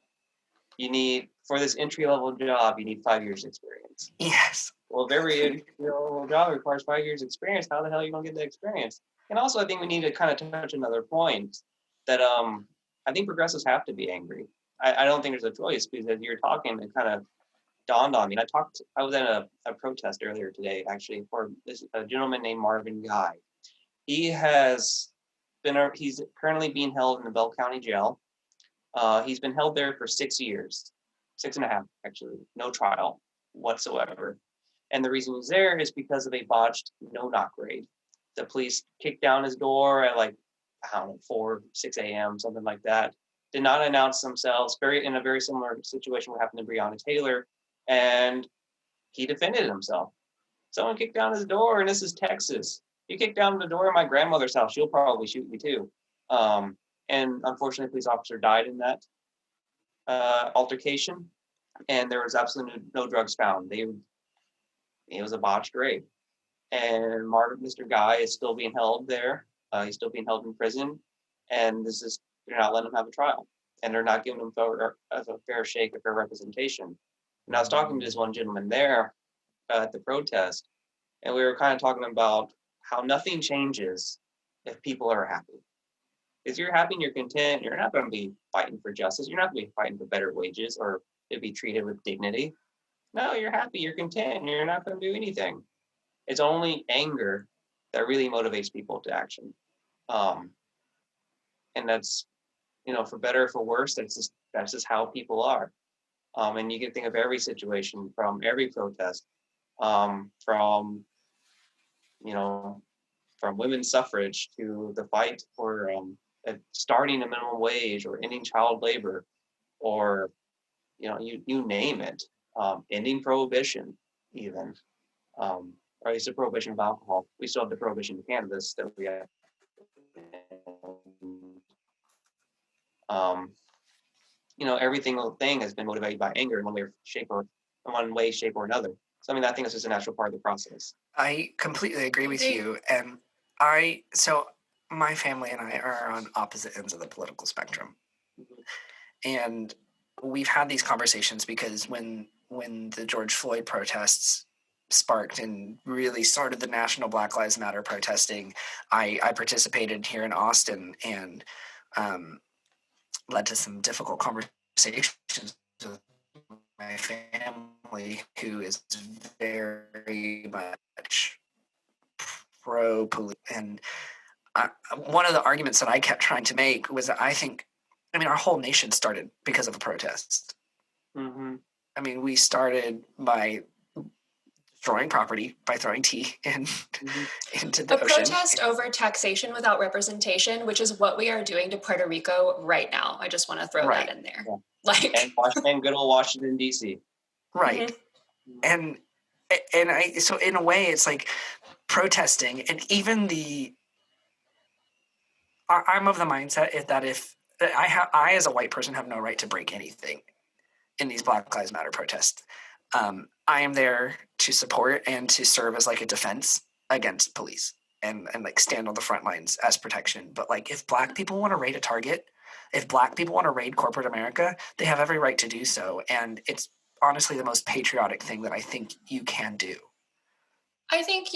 you need, for this entry level job, you need 5 years experience. Yes. Well, if every entry level job requires 5 years experience, how the hell are you gonna get the experience? And also, I think we need to kind of touch another point that I think progressives have to be angry. I don't think there's a choice, because as you're talking, it kind of dawned on me. I was at a protest earlier today, actually, for a gentleman named Marvin Guy. He's currently being held in the Bell County Jail. He's been held there for 6 years, 6.5 actually, no trial whatsoever. And the reason he's there is because of a botched no-knock raid. The police kicked down his door at like, I don't know, 6 a.m., something like that. Did not announce themselves, in a very similar situation what happened to Breonna Taylor, and he defended himself. Someone kicked down his door, and this is Texas. You kick down the door of my grandmother's house, she'll probably shoot you too. And unfortunately, a police officer died in that altercation, and there was absolutely no drugs found. It was a botched raid, and Mr. Guy is still being held there. He's still being held in prison, and they're not letting him have a trial, and they're not giving him a fair shake, a fair representation. And I was talking to this one gentleman there at the protest, and we were kind of talking about how nothing changes if people are happy. If you're happy and you're content, you're not going to be fighting for justice. You're not going to be fighting for better wages or to be treated with dignity. No, you're happy, you're content, and you're not going to do anything. It's only anger that really motivates people to action. And that's, for better or for worse, that's just how people are. And you can think of every situation, from every protest, from women's suffrage to the fight for starting a minimum wage, or ending child labor, or you name it, ending prohibition, even, or at least the prohibition of alcohol. We still have the prohibition of cannabis that we have. Every single thing has been motivated by anger in one way, shape, or another. So I think that's just a natural part of the process. I completely agree with you. And so my family and I are on opposite ends of the political spectrum. Mm-hmm. And we've had these conversations because when the George Floyd protests sparked and really started the national Black Lives Matter protesting, I participated here in Austin, and led to some difficult conversations with my family, who is very much pro-police. And one of the arguments that I kept trying to make was that our whole nation started because of a protest. Mm-hmm. We started by destroying property, by throwing tea into the ocean. A protest over taxation without representation, which is what we are doing to Puerto Rico right now. I just want to throw that in there. Yeah. And good old Washington, D.C. Right. Mm-hmm. And so in a way, it's like protesting, and even I'm of the mindset that if I as a white person have no right to break anything in these Black Lives Matter protests. I am there to support and to serve as like a defense against police and like stand on the front lines as protection. But like, if Black people want to raid a Target, if Black people want to raid corporate America, they have every right to do so. And it's honestly the most patriotic thing that I think you can do. I think,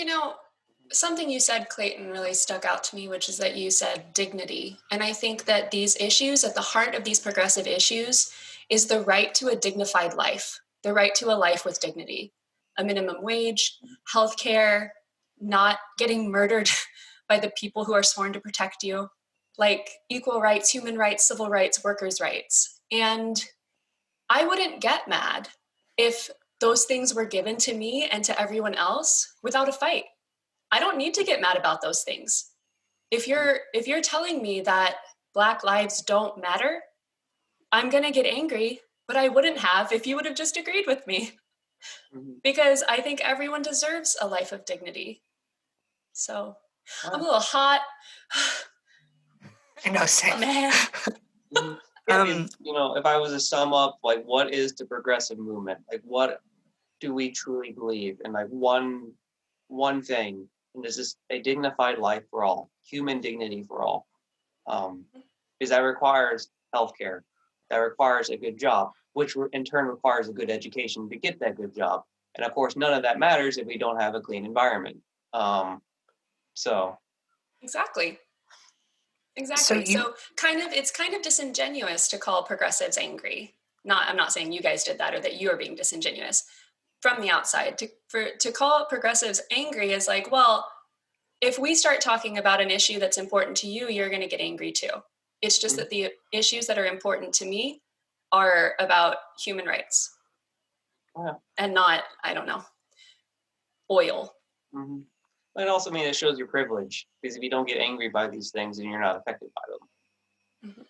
something you said, Clayton, really stuck out to me, which is that you said dignity. And I think that these issues, at the heart of these progressive issues, is the right to a dignified life, the right to a life with dignity, a minimum wage, healthcare, not getting murdered by the people who are sworn to protect you, like equal rights, human rights, civil rights, workers' rights. And I wouldn't get mad if those things were given to me and to everyone else without a fight. I don't need to get mad about those things. If you're telling me that Black lives don't matter, I'm going to get angry, but I wouldn't have if you would have just agreed with me. Mm-hmm. Because I think everyone deserves a life of dignity. So I'm a little hot. I know, same. Man. If I was to sum up, like, what is the progressive movement? Like, what do we truly believe? And like one thing, and this is a dignified life for all, human dignity for all. Because that requires healthcare, that requires a good job, which in turn requires a good education to get that good job. And of course, none of that matters if we don't have a clean environment. So Exactly. So So it's kind of disingenuous to call progressives angry. I'm not saying you guys did that or that you are being disingenuous from the outside. To call progressives angry is like, well, if we start talking about an issue that's important to you, you're going to get angry too. It's just that the issues that are important to me are about human rights and not, I don't know, oil. Mm-hmm. It also means it shows your privilege, because if you don't get angry by these things, then you're not affected by them. Mm-hmm.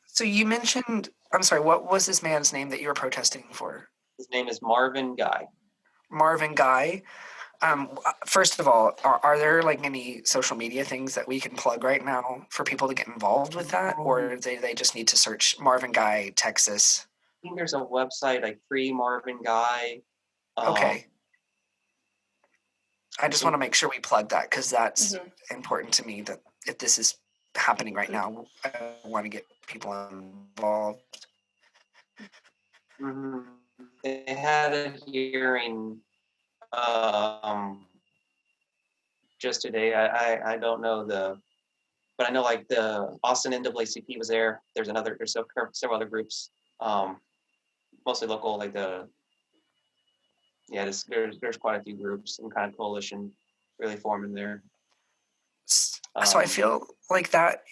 So you mentioned, I'm sorry, what was this man's name that you were protesting for? His name is Marvin Guy. Marvin Guy. First of all, are there like any social media things that we can plug right now for people to get involved with that, or they just need to search Marvin Guy, Texas? I think there's a website like Free Marvin Guy. Okay. I just want to make sure we plug that, because that's important to me, that if this is happening right now, I want to get people involved. Mm-hmm. They had a hearing just today. I don't know but I know like the Austin NAACP was there. There's several other groups, mostly local, like there's quite a few groups and kind of coalition really forming there. So I feel like that,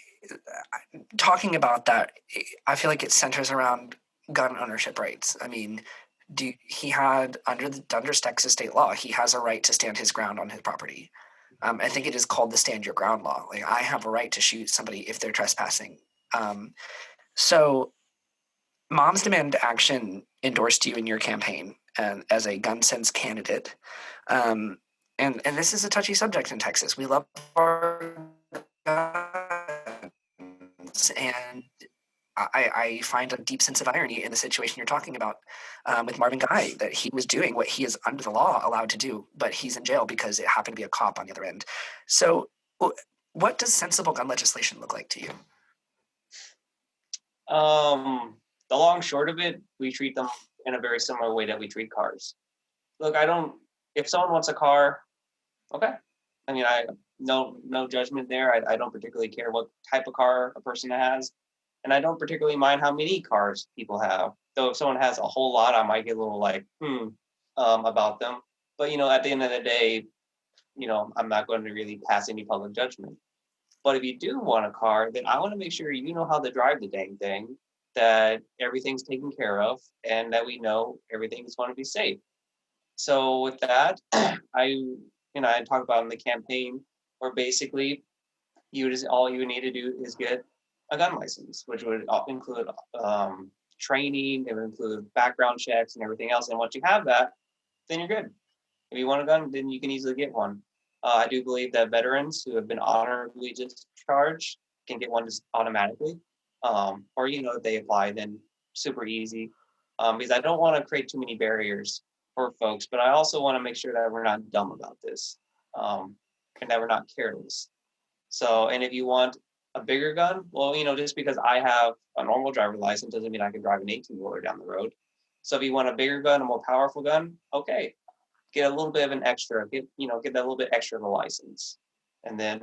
talking about that, I feel like it centers around gun ownership rights. I mean, he had, under Texas state law, he has a right to stand his ground on his property. I think it is called the Stand Your Ground law. Like, I have a right to shoot somebody if they're trespassing. So Moms Demand Action endorsed you in your campaign and as a gun sense candidate. And this is a touchy subject in Texas. We love our guns, and I find a deep sense of irony in the situation you're talking about with Marvin Guy, that he was doing what he is under the law allowed to do, but he's in jail because it happened to be a cop on the other end. So what does sensible gun legislation look like to you? The long short of it, we treat them in a very similar way that we treat cars. Look, if someone wants a car, okay. I mean, no judgment there. I don't particularly care what type of car a person has. And I don't particularly mind how many cars people have. Though if someone has a whole lot, I might get a little like, about them. But, at the end of the day, I'm not going to really pass any public judgment. But if you do want a car, then I want to make sure you know how to drive the dang thing, that everything's taken care of, and that we know everything is going to be safe. So with that, I talked about in the campaign where basically all you need to do is get a gun license, which would include training, it would include background checks and everything else. And once you have that, then you're good. If you want a gun, then you can easily get one. I do believe that veterans who have been honorably discharged can get one just automatically. Or, if they apply, then super easy. Because I don't want to create too many barriers for folks, but I also want to make sure that we're not dumb about this, and that we're not careless. So, and if you want a bigger gun, well, just because I have a normal driver license doesn't mean I can drive an 18-wheeler down the road. So if you want a bigger gun, a more powerful gun, okay, get a little bit of an extra, get that little bit extra of a license, and then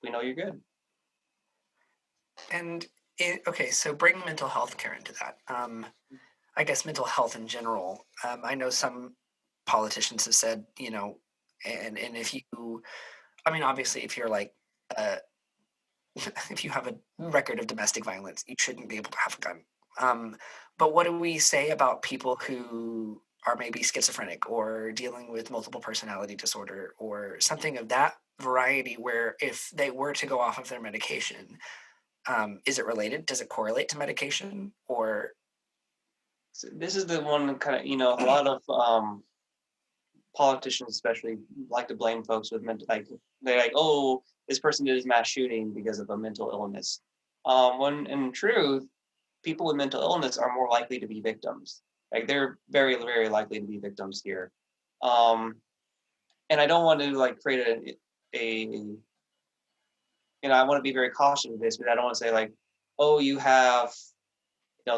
we know you're good. And okay, so bring mental health care into that. I guess mental health in general. I know some politicians have said, and if you, I mean, obviously, if you're like, if you have a record of domestic violence, you shouldn't be able to have a gun. But what do we say about people who are maybe schizophrenic or dealing with multiple personality disorder or something of that variety, where if they were to go off of their medication, is it related? Does it correlate to medication? Or so this is the one kind of, a lot of politicians especially like to blame folks with mental, like they're like, oh, this person did his mass shooting because of a mental illness. When in truth, people with mental illness are more likely to be victims. Like they're very, very likely to be victims here. Um, and I don't want to like create a I want to be very cautious with this, but I don't want to say like, oh, you have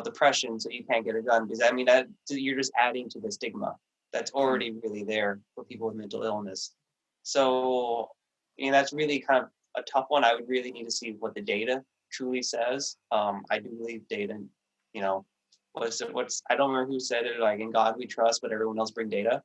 depression, so you can't get a gun, because I mean that you're just adding to the stigma that's already really there for people with mental illness. So, that's really kind of a tough one. I would really need to see what the data truly says. I do believe data, what's I don't remember who said it, like in God we trust, but everyone else bring data.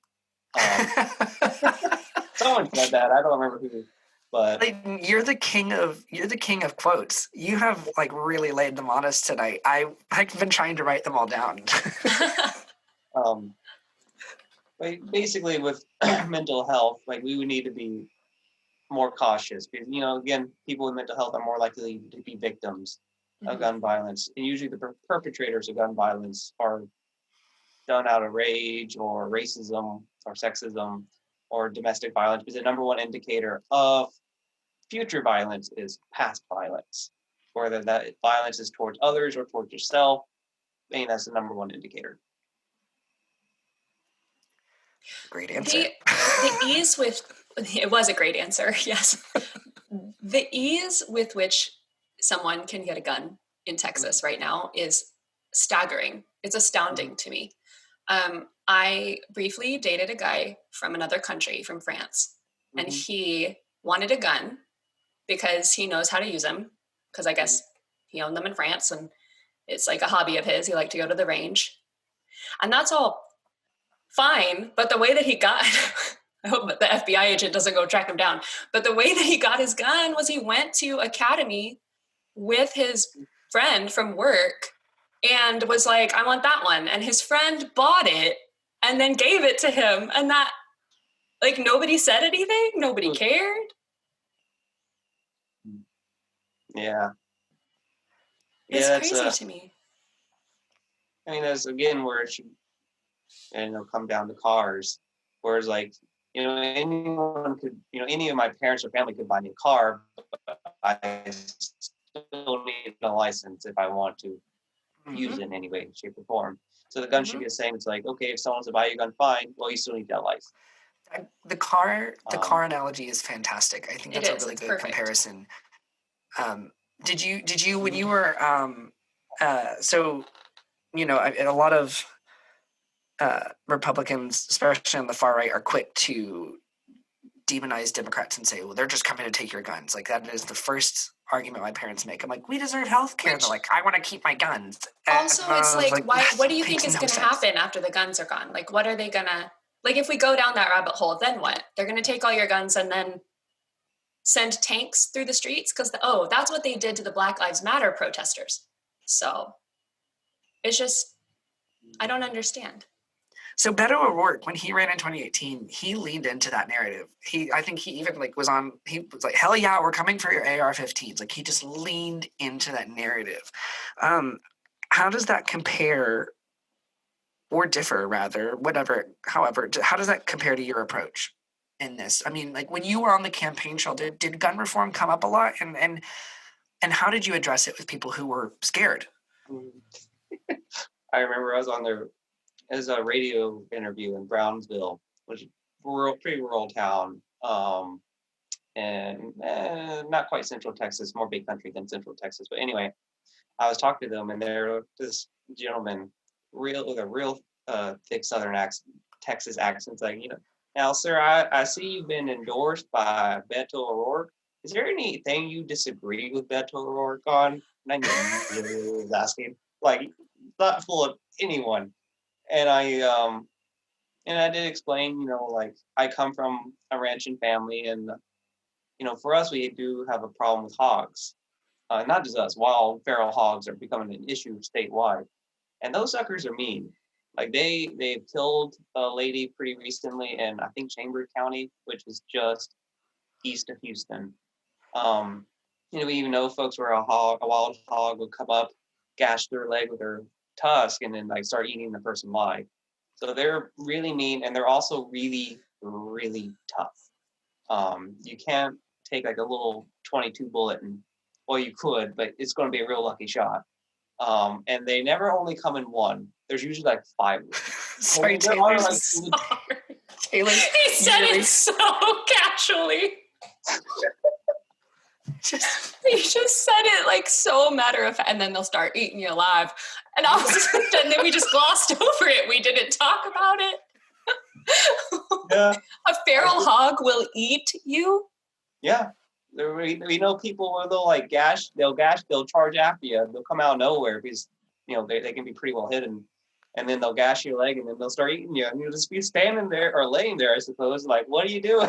Someone said that. I don't remember who, but Clayton, you're the king of quotes. You have like really laid them on us tonight. I've been trying to write them all down. Basically with mental health, like we would need to be more cautious because again, people with mental health are more likely to be victims of gun violence, and usually the perpetrators of gun violence are done out of rage or racism or sexism or domestic violence, because the number one indicator of future violence is past violence, whether that violence is towards others or towards yourself. That's the number one indicator. Great answer. The ease with it was a great answer. Yes, the ease with which someone can get a gun in Texas right now is staggering. It's astounding to me. I briefly dated a guy from another country, from France, and he wanted a gun because he knows how to use them, because I guess he owned them in France and it's like a hobby of his. He liked to go to the range. And that's all fine, but the way that he got, I hope the FBI agent doesn't go track him down, but the way that he got his gun was he went to academy with his friend from work and was like, I want that one. And his friend bought it and then gave it to him. And that, like, nobody said anything. Nobody cared. Yeah. It's Yeah, crazy to me. I mean, that's again where it should, come down to cars. Whereas, like, anyone could, any of my parents or family could buy me a car, but I still need a license if I want to use it in any way, shape, or form. So the gun should be the same. It's like, okay, if someone wants to buy you a gun, fine. Well, you still need that license. The car analogy is fantastic. I think that's a really good comparison. Did you when you were so a lot of Republicans, especially on the far right, are quick to demonize Democrats and say, well, they're just coming to take your guns. Like that is the first argument my parents make. I'm like, we deserve health care. They're like, I want to keep my guns. Also, it's like what do you think is going to happen after the guns are gone? Like, what are they going to, like, if we go down that rabbit hole, then what? They're going to take all your guns and then send tanks through the streets? Because, that's what they did to the Black Lives Matter protesters. So it's just, I don't understand. So Beto O'Rourke, when he ran in 2018, he leaned into that narrative. I think he even he was like, hell yeah, we're coming for your AR-15s. Like he just leaned into that narrative. How does that compare or differ rather, however, how does that compare to your approach in this? I mean, like when you were on the campaign trail, did gun reform come up a lot? And how did you address it with people who were scared? I remember I was on there as a radio interview in Brownsville, which is pretty rural town, and not quite Central Texas, more big country than Central Texas. But anyway, I was talking to them, and there this gentleman, with a real thick Southern accent, Texas accent, like, now, sir, I see you've been endorsed by Beto O'Rourke. Is there anything you disagree with Beto O'Rourke on? And I knew he was asking, like, not full of anyone. And I did explain, like I come from a ranching family, and for us, we do have a problem with hogs. Not just us, wild feral hogs are becoming an issue statewide, and those suckers are mean. Like they've killed a lady pretty recently in, I think, Chambers County, which is just east of Houston. We even know folks where a wild hog would come up, gash their leg with their tusk, and then like start eating the person alive. So they're really mean, and they're also really, really tough. You can't take like a little 22 bullet and Well, you could, but it's going to be a real lucky shot. And they never only come in one. There's usually like 5. Sorry, There Taylor. are, like, Taylor. He said it so casually. He just said it like so matter of fact, and then they'll start eating you alive. And and then we just glossed over it. We didn't talk about it. Yeah. A feral hog will eat you? Yeah. We know people where they'll charge after you. They'll come out of nowhere because, they can be pretty well hidden. And then they'll gash your leg and then they'll start eating you. And you'll just be standing there or laying there, I suppose, like, what are you doing?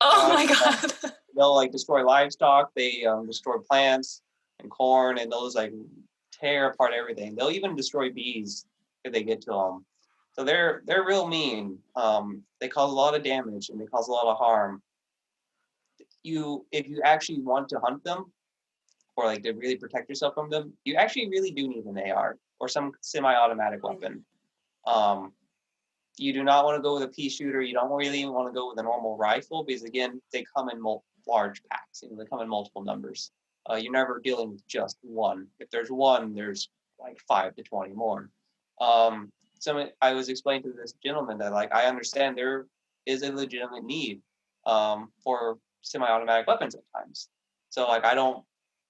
Oh my God. They'll like destroy livestock. They destroy plants and corn, and those like tear apart everything. They'll even destroy bees if they get to them. So they're real mean. They cause a lot of damage and they cause a lot of harm. If you actually want to hunt them or like to really protect yourself from them, you actually really do need an AR or some semi-automatic weapon. You do not want to go with a pea shooter. You don't really even want to go with a normal rifle because, again, they come in large packs. They come in multiple numbers. You're never dealing with just one. If there's one, there's like 5 to 20 more. So I was explaining to this gentleman that, like, I understand there is a legitimate need for semi-automatic weapons at times. So, like, I don't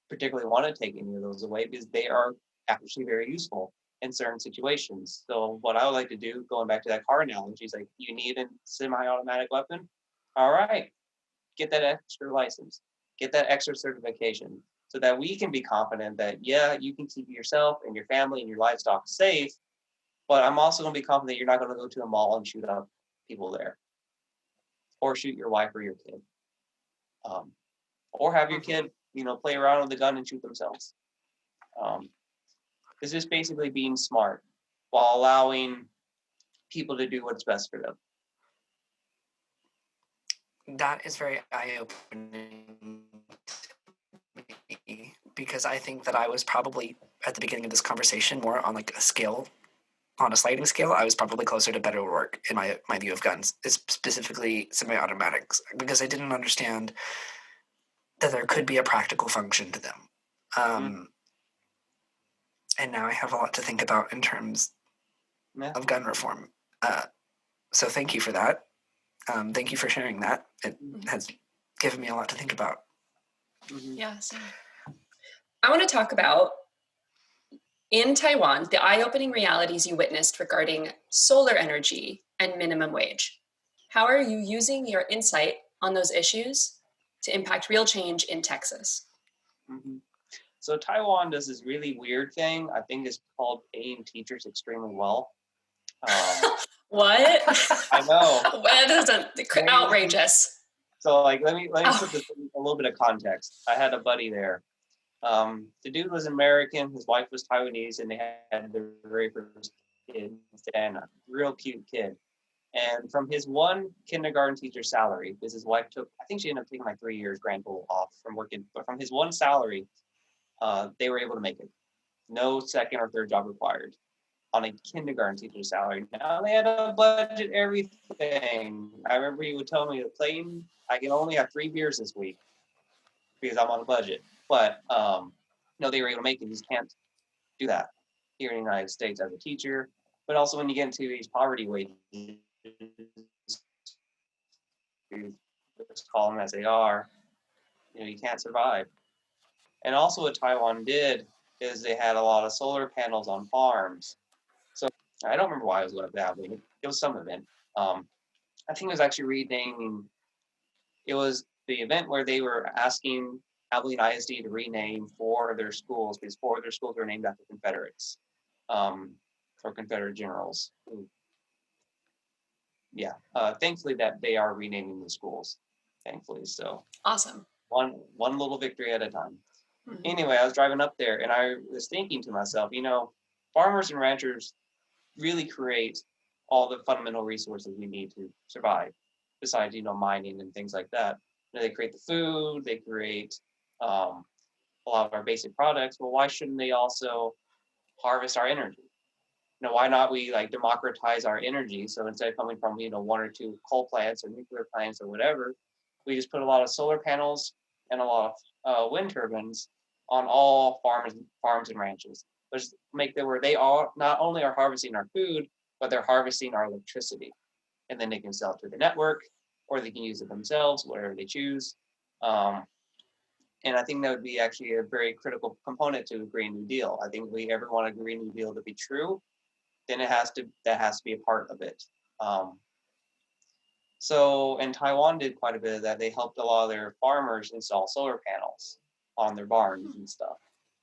particularly want to take any of those away because they are actually very useful in certain situations. So what I would like to do, going back to that car analogy, is like, you need a semi-automatic weapon? All right, get that extra license, get that extra certification so that we can be confident that, yeah, you can keep yourself and your family and your livestock safe, but I'm also going to be confident you're not going to go to a mall and shoot up people there or shoot your wife or your kid. Or have your kid, play around with the gun and shoot themselves. It's just basically being smart while allowing people to do what's best for them. That is very eye-opening to me, because I think that I was probably at the beginning of this conversation more on like on a sliding scale. I was probably closer to better work in my view of guns, specifically semi-automatics, because I didn't understand that there could be a practical function to them. And now I have a lot to think about in terms of gun reform. So thank you for that. Thank you for sharing that. It has given me a lot to think about. Yeah, same. I want to talk about, in Taiwan, the eye-opening realities you witnessed regarding solar energy and minimum wage. How are you using your insight on those issues to impact real change in Texas? So Taiwan does this really weird thing. I think it's called paying teachers extremely well. What? I know. That isn't outrageous. So like, let me put this in a little bit of context. I had a buddy there. The dude was American. His wife was Taiwanese, and they had their very first kid, Diana, real cute kid. And from his one kindergarten teacher salary, because his wife I think she ended up taking like 3 years grand total off from working, but from his one salary, they were able to make it. No second or third job required on a kindergarten teacher salary. Now they had to budget everything. I remember he would tell me, Clayton, I can only have 3 beers this week because I'm on a budget. But they were able to make it. You just can't do that here in the United States as a teacher. But also when you get into these poverty wages, let's call them as they are, you can't survive. And also what Taiwan did is they had a lot of solar panels on farms. So I don't remember why it was like that, but it was some event. I think it was actually renaming. It was the event where they were asking Abilene ISD to rename 4 of their schools because 4 of their schools were named after Confederates or Confederate generals. Yeah, thankfully that they are renaming the schools. Thankfully, so awesome. One little victory at a time. Anyway, I was driving up there and I was thinking to myself, farmers and ranchers really create all the fundamental resources we need to survive, besides, mining and things like that. They create the food, they create a lot of our basic products. Well, why shouldn't they also harvest our energy? Why not we like democratize our energy? So instead of coming from, 1 or 2 coal plants or nuclear plants or whatever, we just put a lot of solar panels and a lot of wind turbines on all farms and ranches, which make it where they all not only are harvesting our food, but they're harvesting our electricity, and then they can sell it to the network, or they can use it themselves, whatever they choose. And I think that would be actually a very critical component to a Green New Deal. I think if we ever want a Green New Deal to be true, then that has to be a part of it. So, and Taiwan did quite a bit of that. They helped a lot of their farmers install solar panels on their barns and stuff.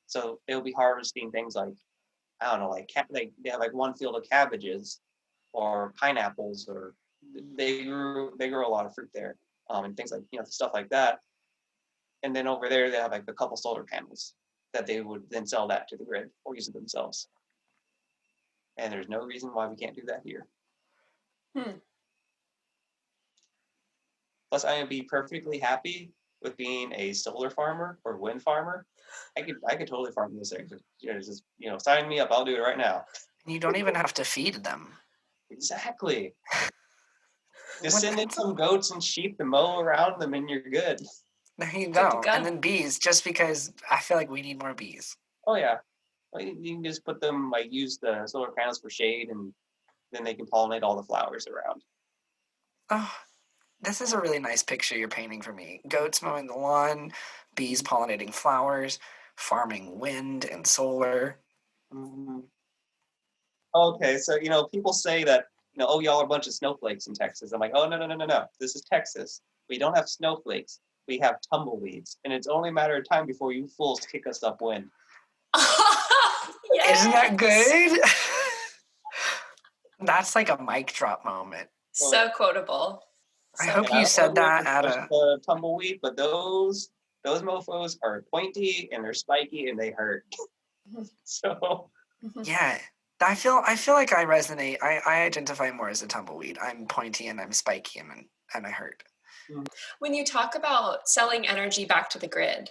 So they'll be harvesting things like, I don't know, like they have like one field of cabbages or pineapples, or they grew a lot of fruit there, and things like, stuff like that. And then over there they have like a couple solar panels that they would then sell that to the grid or use it themselves. And there's no reason why we can't do that here. Plus, I would be perfectly happy with being a solar farmer or wind farmer. I could totally farm this thing. Just sign me up. I'll do it right now. You don't even have to feed them. Exactly. Just send in some goats and sheep to mow around them, and you're good. There you go. And then bees, just because I feel like we need more bees. Oh yeah, you can just put them, like, use the solar panels for shade, and then they can pollinate all the flowers around. Oh, this is a really nice picture you're painting for me. Goats mowing the lawn, bees pollinating flowers, farming wind and solar. Mm-hmm. Okay, so people say that, oh, y'all are a bunch of snowflakes in Texas. I'm like, oh, no. This is Texas. We don't have snowflakes. We have tumbleweeds, and it's only a matter of time before you fools kick us upwind. Yes! Isn't that good? That's like a mic drop moment. So quotable. I hope you said that at a tumbleweed, but those mofos are pointy and they're spiky and they hurt. So yeah, I feel like I resonate. I identify more as a tumbleweed. I'm pointy and I'm spiky and I hurt. When you talk about selling energy back to the grid,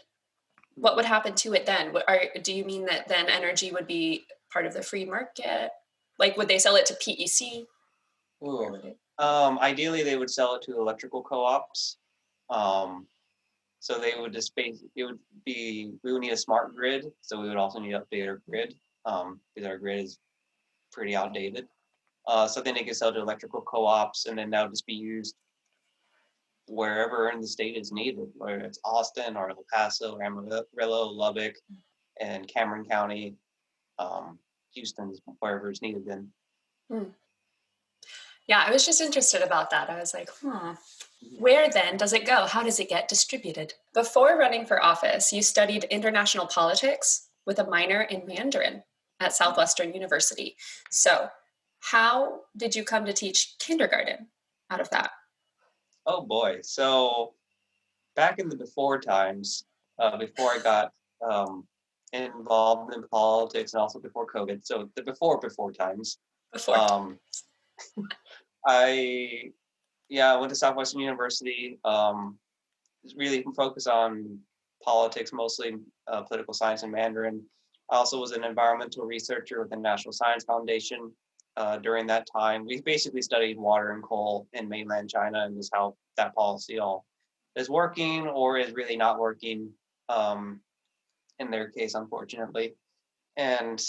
what would happen to it then? Do you mean that then energy would be part of the free market? Like, would they sell it to PEC? Ideally, they would sell it to electrical co-ops. So they would we would need a smart grid. So we would also need to update our grid, because our grid is pretty outdated. So then they could sell to electrical co-ops, and then that would just be used wherever in the state is needed, whether it's Austin or El Paso, Amarillo, Lubbock, and Cameron County, Houston, wherever it's needed then. Yeah, I was just interested about that. I was like, where then does it go? How does it get distributed? Before running for office, you studied international politics with a minor in Mandarin at Southwestern University. So how did you come to teach kindergarten out of that? Oh boy. So back in the before times, before I got involved in politics, and also before COVID, so the before times, I went to Southwestern University, really focused on politics, mostly political science and Mandarin. I also was an environmental researcher with the National Science Foundation. During that time, we basically studied water and coal in mainland China, and just how that policy all is working or is really not working, in their case, unfortunately. And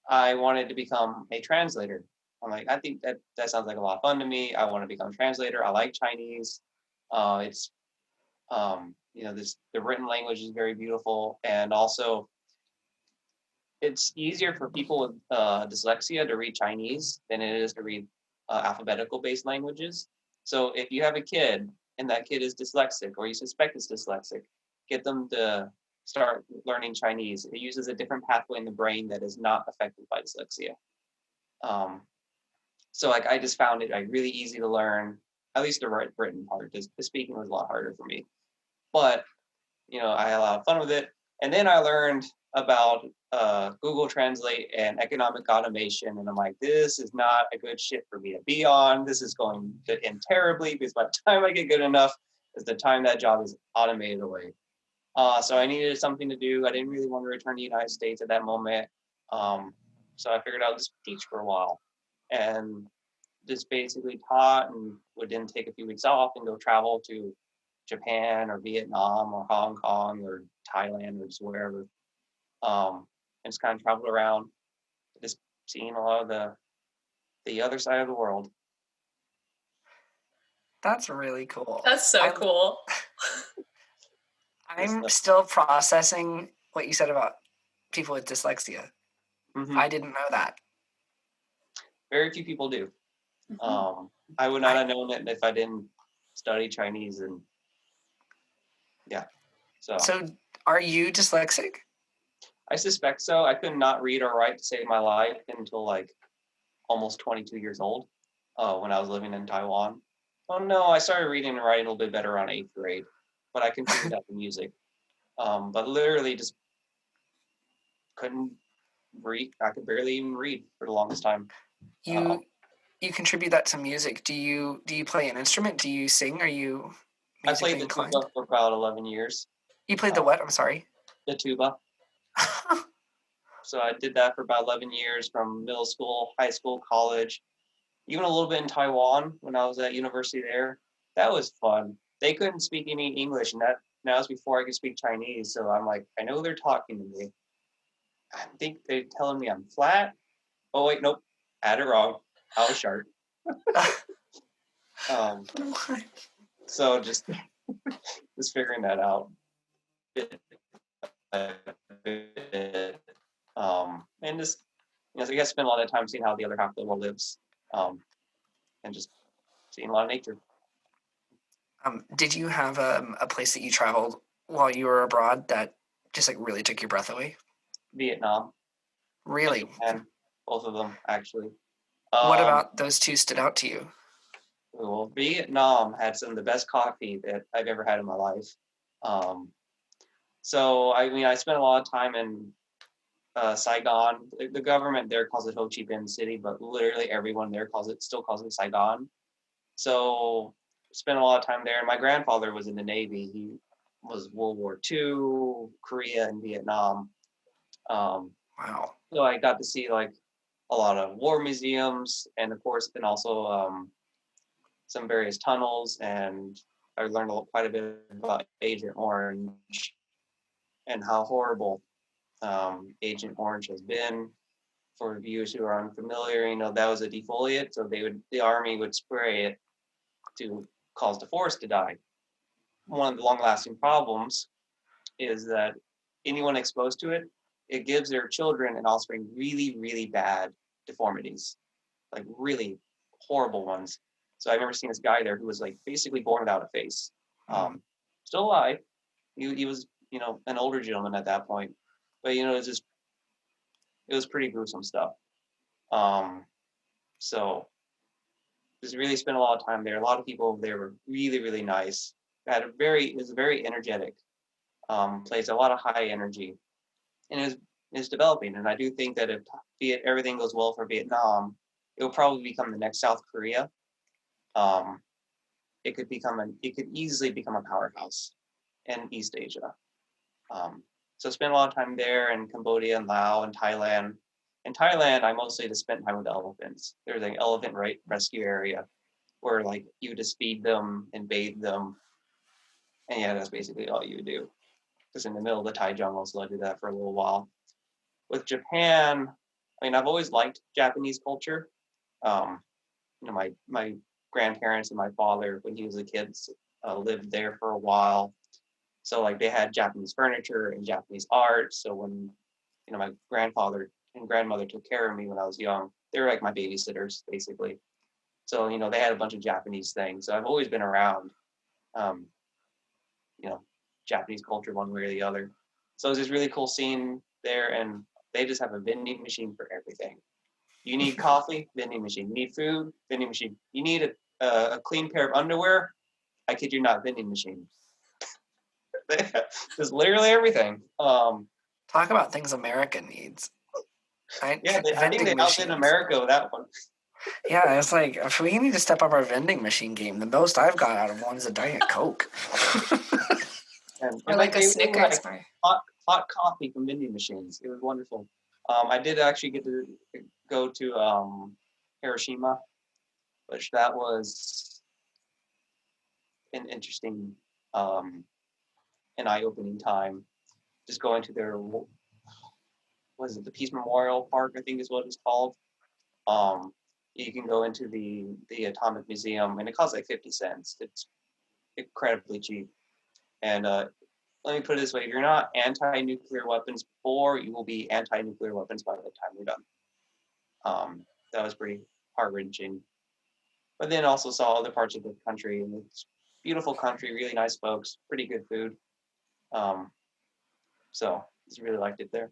I wanted to become a translator. I'm like, I think that sounds like a lot of fun to me. I want to become a translator. I like Chinese. It's the written language is very beautiful, and also it's easier for people with dyslexia to read Chinese than it is to read alphabetical based languages. So if you have a kid and that kid is dyslexic, or you suspect it's dyslexic, get them to start learning Chinese. It uses a different pathway in the brain that is not affected by dyslexia. So I just found it really easy to learn, at least the written part. The speaking was a lot harder for me. But, I had a lot of fun with it. And then I learned about Google Translate and economic automation. And I'm like, this is not a good shit for me to be on. This is going to end terribly, because by the time I get good enough is the time that job is automated away. So I needed something to do. I didn't really want to return to the United States at that moment. So I figured I'll just teach for a while, and just basically taught, and would then take a few weeks off and go travel to Japan or Vietnam or Hong Kong or Thailand or just wherever. And just kind of traveled around, just seeing a lot of the other side of the world. That's really cool. That's so cool. I'm still processing what you said about people with dyslexia. Mm-hmm. I didn't know that. Very few people do. I would not have known it if I didn't study Chinese, and yeah. So are you dyslexic? I suspect so. I could not read or write to save my life until like almost 22 years old, when I was living in Taiwan. Oh no, I started reading and writing a little bit better around 8th grade, but I continued that to music. But literally just couldn't read. I could barely even read for the longest time. You contribute that to music. Do you play an instrument? Do you sing? Are you musically I played the inclined? tuba for about 11 years. You played the what? I'm sorry. The tuba. So I did that for about 11 years, from middle school, high school, college, even a little bit in Taiwan when I was at university there. That was fun. They couldn't speak any English, and that was before I could speak Chinese. So I'm like, I know they're talking to me. I think they're telling me I'm flat. Oh wait, nope, I had it wrong. I was sharp. So just figuring that out. And just, so you guys spend a lot of time seeing how the other half of the world lives, and just seeing a lot of nature. Did you have a place that you traveled while you were abroad that just like really took your breath away? Vietnam. Really? And both of them, actually. What about those two stood out to you? Well, Vietnam had some of the best coffee that I've ever had in my life. So I mean, I spent a lot of time in Saigon. The government there calls it Ho Chi Minh City, but literally everyone there still calls it Saigon. So spent a lot of time there. My grandfather was in the Navy. He was World War II, Korea, and Vietnam. Wow. So I got to see like a lot of war museums, and of course, then also some various tunnels, and I learned quite a bit about Agent Orange and how horrible Agent Orange has been. For viewers who are unfamiliar, that was a defoliant, so the army would spray it to cause the forest to die. One of the long-lasting problems is that anyone exposed to it, it gives their children and offspring really, really bad deformities, like really horrible ones. So I remember seeing this guy there who was like basically born without a face, still alive. He was, an older gentleman at that point, but it was pretty gruesome stuff. So just really spent a lot of time there. A lot of people there were really, really nice. It was a very energetic place, a lot of high energy, and is developing. And I do think that if everything goes well for Vietnam, it will probably become the next South Korea. It could easily become a powerhouse in East Asia. So spent a lot of time there in Cambodia and Laos and Thailand. In Thailand, I mostly just spent time with the elephants. There's an elephant rescue area where like you just feed them and bathe them. And yeah, that's basically all you do. Just in the middle of the Thai jungle, so I did that for a little while. With Japan, I mean, I've always liked Japanese culture. My grandparents and my father, when he was a kid, lived there for a while. So like they had Japanese furniture and Japanese art. So when, my grandfather and grandmother took care of me when I was young, they were like my babysitters, basically. So, they had a bunch of Japanese things. So I've always been around, Japanese culture one way or the other. So it's just really cool seeing there, and they just have a vending machine for everything. You need coffee, vending machine. You need food, vending machine. You need a clean pair of underwear. I kid you not, vending machine. Just literally everything. Talk about things America needs. I think they outdid America with that one. Yeah, it's like, if we need to step up our vending machine game, the most I've got out of one is a Diet Coke. Or like a Snickers bar. Hot coffee from vending machines. It was wonderful. I did actually get to go to Hiroshima, which that was an interesting an eye-opening time. Just going to their, what is it, the Peace Memorial Park, I think is what it's called. You can go into the Atomic Museum, and it costs like 50 cents. It's incredibly cheap. And let me put it this way: if you're not anti-nuclear weapons before, you will be anti-nuclear weapons by the time you're done. That was pretty heart-wrenching. But then also saw other parts of the country, and it's beautiful country, really nice folks, pretty good food. So just really liked it there.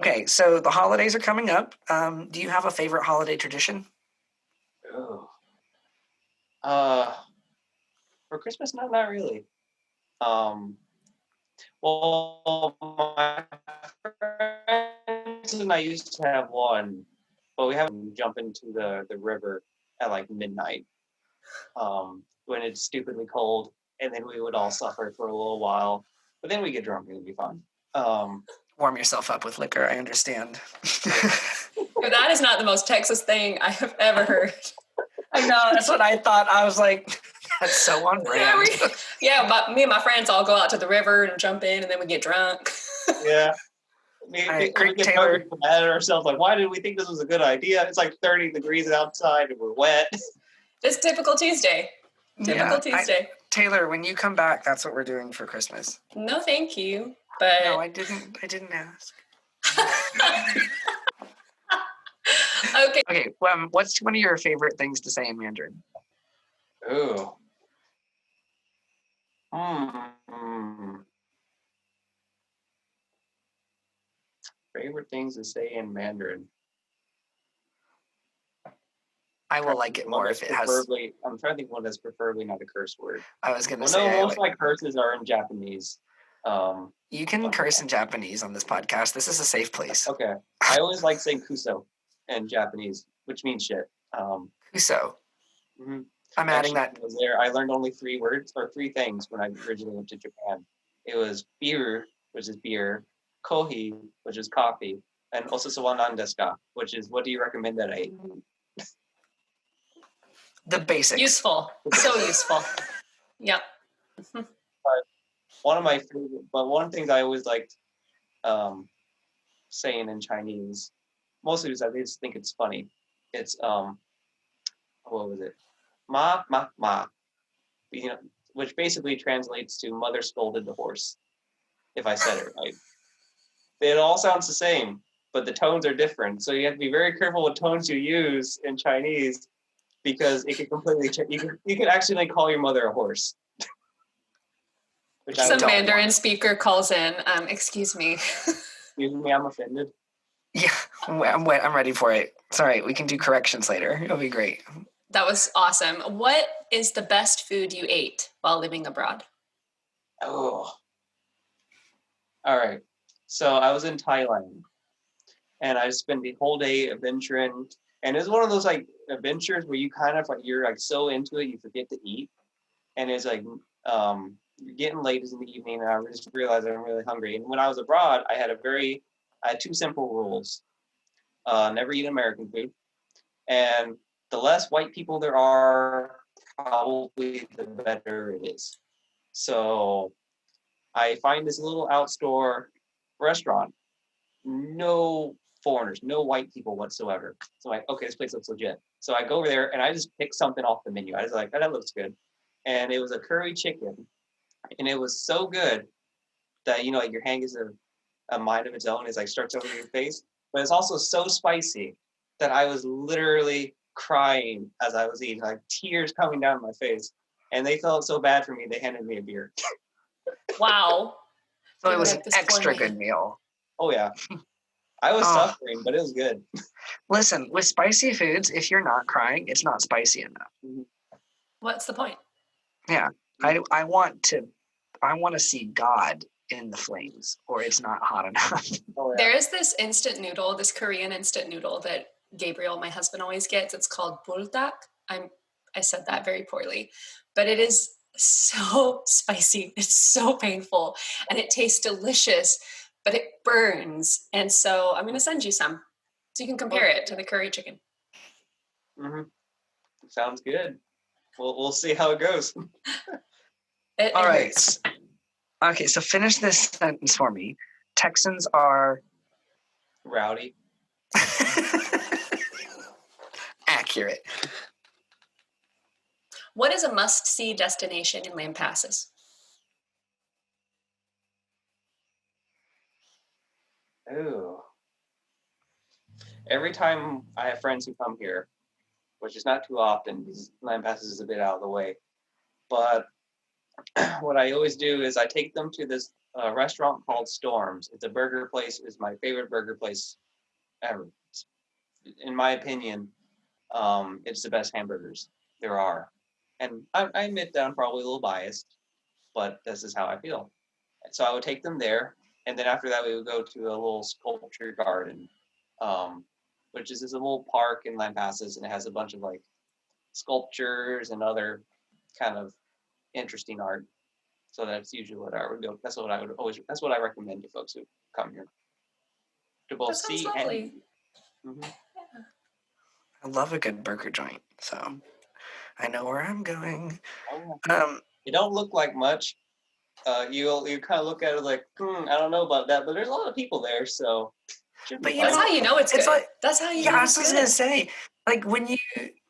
Okay, so the holidays are coming up. Do you have a favorite holiday tradition? Oh. For Christmas, not really. Well, my friends and I used to have one, but we haven't jump into the river at like midnight, when it's stupidly cold, and then we would all suffer for a little while, but then we get drunk and it'd be fun. Warm yourself up with liquor, I understand. That is not the most Texas thing I have ever heard. I know, that's what I thought. I was like, that's so on brand. Me and my friends all go out to the river and jump in, and then we get drunk. Yeah. All right, We get Taylor. mad at ourselves, like, why did we think this was a good idea? It's like 30 degrees outside and we're wet. It's typical Tuesday. Tuesday. Taylor, when you come back, that's what we're doing for Christmas. No, thank you. But No, I didn't ask. Okay. Okay, what's one of your favorite things to say in Mandarin? Ooh. Favorite things to say in Mandarin. I will like it more if it has. I'm trying to think one that's preferably not a curse word. I was gonna Well, say. no, most of my curses are in Japanese. You can curse in Japanese on this podcast. This is a safe place. Okay. I always like saying kuso in Japanese, which means shit. Kuso. Mm-hmm. I'm adding that. When I was there, I learned only 3 things when I originally went to Japan. It was biru, which is beer, kohi, which is coffee, and osusawa nan desu ka, which is what do you recommend that I eat? The basics. Useful. So useful. Yep. But one of the things I always liked saying in Chinese, mostly because I just think it's funny. It's what was it? Ma ma ma. You know, which basically translates to mother scolded the horse, if I said it right. It all sounds the same, but the tones are different. So you have to be very careful what tones you use in Chinese, because it can completely change. You can accidentally call your mother a horse. Some Mandarin speaker calls in, excuse me. Excuse me, I'm offended. Yeah, I'm ready for it. It's all right. We can do corrections later. It'll be great. That was awesome. What is the best food you ate while living abroad? Oh. All right. So I was in Thailand, and I spent the whole day adventuring. And it was one of those like adventures where you kind of like, you're like so into it, you forget to eat. And it's like, you're getting late in the evening, and I just realized I'm really hungry. And when I was abroad, I had 2 simple rules. Never eat American food. And the less white people there are, probably the better it is. So I find this little outdoor restaurant, no foreigners, no white people whatsoever. So I'm like, okay, this place looks legit. So I go over there and I just pick something off the menu. I was like, oh, that looks good. And it was a curry chicken. And it was so good that, you know, like your hand gets a mind of its own. It's like starts over your face. But it's also so spicy that I was literally crying as I was eating, like tears coming down my face. And they felt so bad for me, they handed me a beer. Wow. So it was an extra good meal. Oh, yeah. I was suffering, but it was good. Listen, with spicy foods, if you're not crying, it's not spicy enough. Mm-hmm. What's the point? Yeah. I want to see God in the flames, or it's not hot enough. Oh, yeah. There is this instant noodle, this Korean instant noodle that Gabriel, my husband, always gets. It's called buldak. I said that very poorly, but it is so spicy. It's so painful, and it tastes delicious, but it burns. And so I'm going to send you some so you can compare it to the curry chicken. Mm-hmm. Sounds good. We'll see how it goes. It All right. hurts. Okay, so finish this sentence for me. Texans are Rowdy. accurate. What is a must-see destination in Lampasas? Ooh. Every time I have friends who come here, which is not too often because Lampasas is a bit out of the way, but what I always do is I take them to this restaurant called Storms. It's a burger place. It's my favorite burger place ever. In my opinion, it's the best hamburgers there are. And I admit that I'm probably a little biased, but this is how I feel. And so I would take them there. And then after that, we would go to a little sculpture garden, which is this little park in Lampasas. And it has a bunch of like sculptures and other kind of interesting art. So that's usually what I would go. That's what I would always. That's what I recommend to folks who come here to both That sounds see lovely. and. Mhm. I love a good burger joint, so I know where I'm going. Oh, yeah. It don't look like much. You kind of look at it like, I don't know about that, but there's a lot of people there, so should be But you That's know, how you know it's it's good. like, That's how you yeah, know I it's was just gonna good. say, like when you,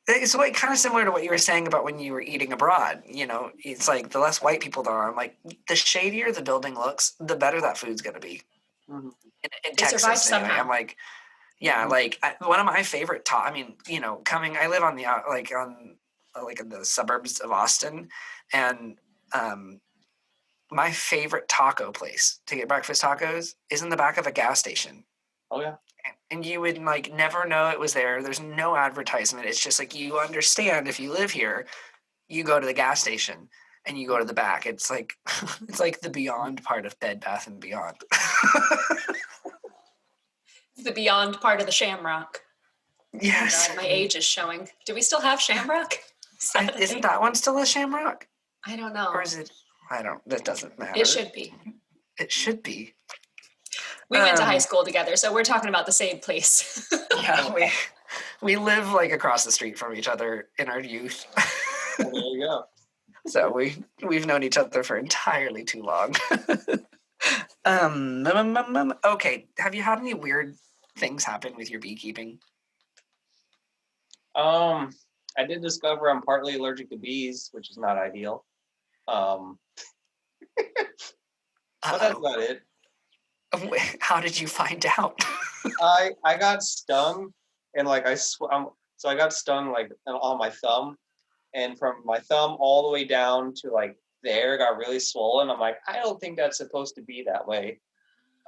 it's like kind of similar to what you were saying about when you were eating abroad. You know, it's like the less white people there are. I'm like, the shadier the building looks, the better that food's gonna be. Mhm. In They survive Texas, anyway. somehow. I'm like, yeah, Mhm. like one of my favorite. I mean, you know, I live on the like in the suburbs of Austin, and um, my favorite taco place to get breakfast tacos is in the back of a gas station. Oh yeah. And you would like never know it was there. There's no advertisement. It's just like you understand if you live here, you go to the gas station and you go to the back. It's like it's like the beyond part of Bed Bath and Beyond. The beyond part of the Shamrock. Yes. Oh God, my age is showing. Do we still have Shamrock? Isn't that one still a Shamrock? I don't know. Or is it? I don't. That doesn't matter. It should be. It should be. We went to high school together, so we're talking about the same place. Yeah, we live like across the street from each other in our youth. Well, there you go. So we've known each other for entirely too long. Okay. Have you had any weird things happen with your beekeeping? I did discover I'm partly allergic to bees, which is not ideal. But that's about it. How did you find out? I got stung, and like so I got stung like on my thumb, and from my thumb all the way down to like there got really swollen. I'm like, I don't think that's supposed to be that way.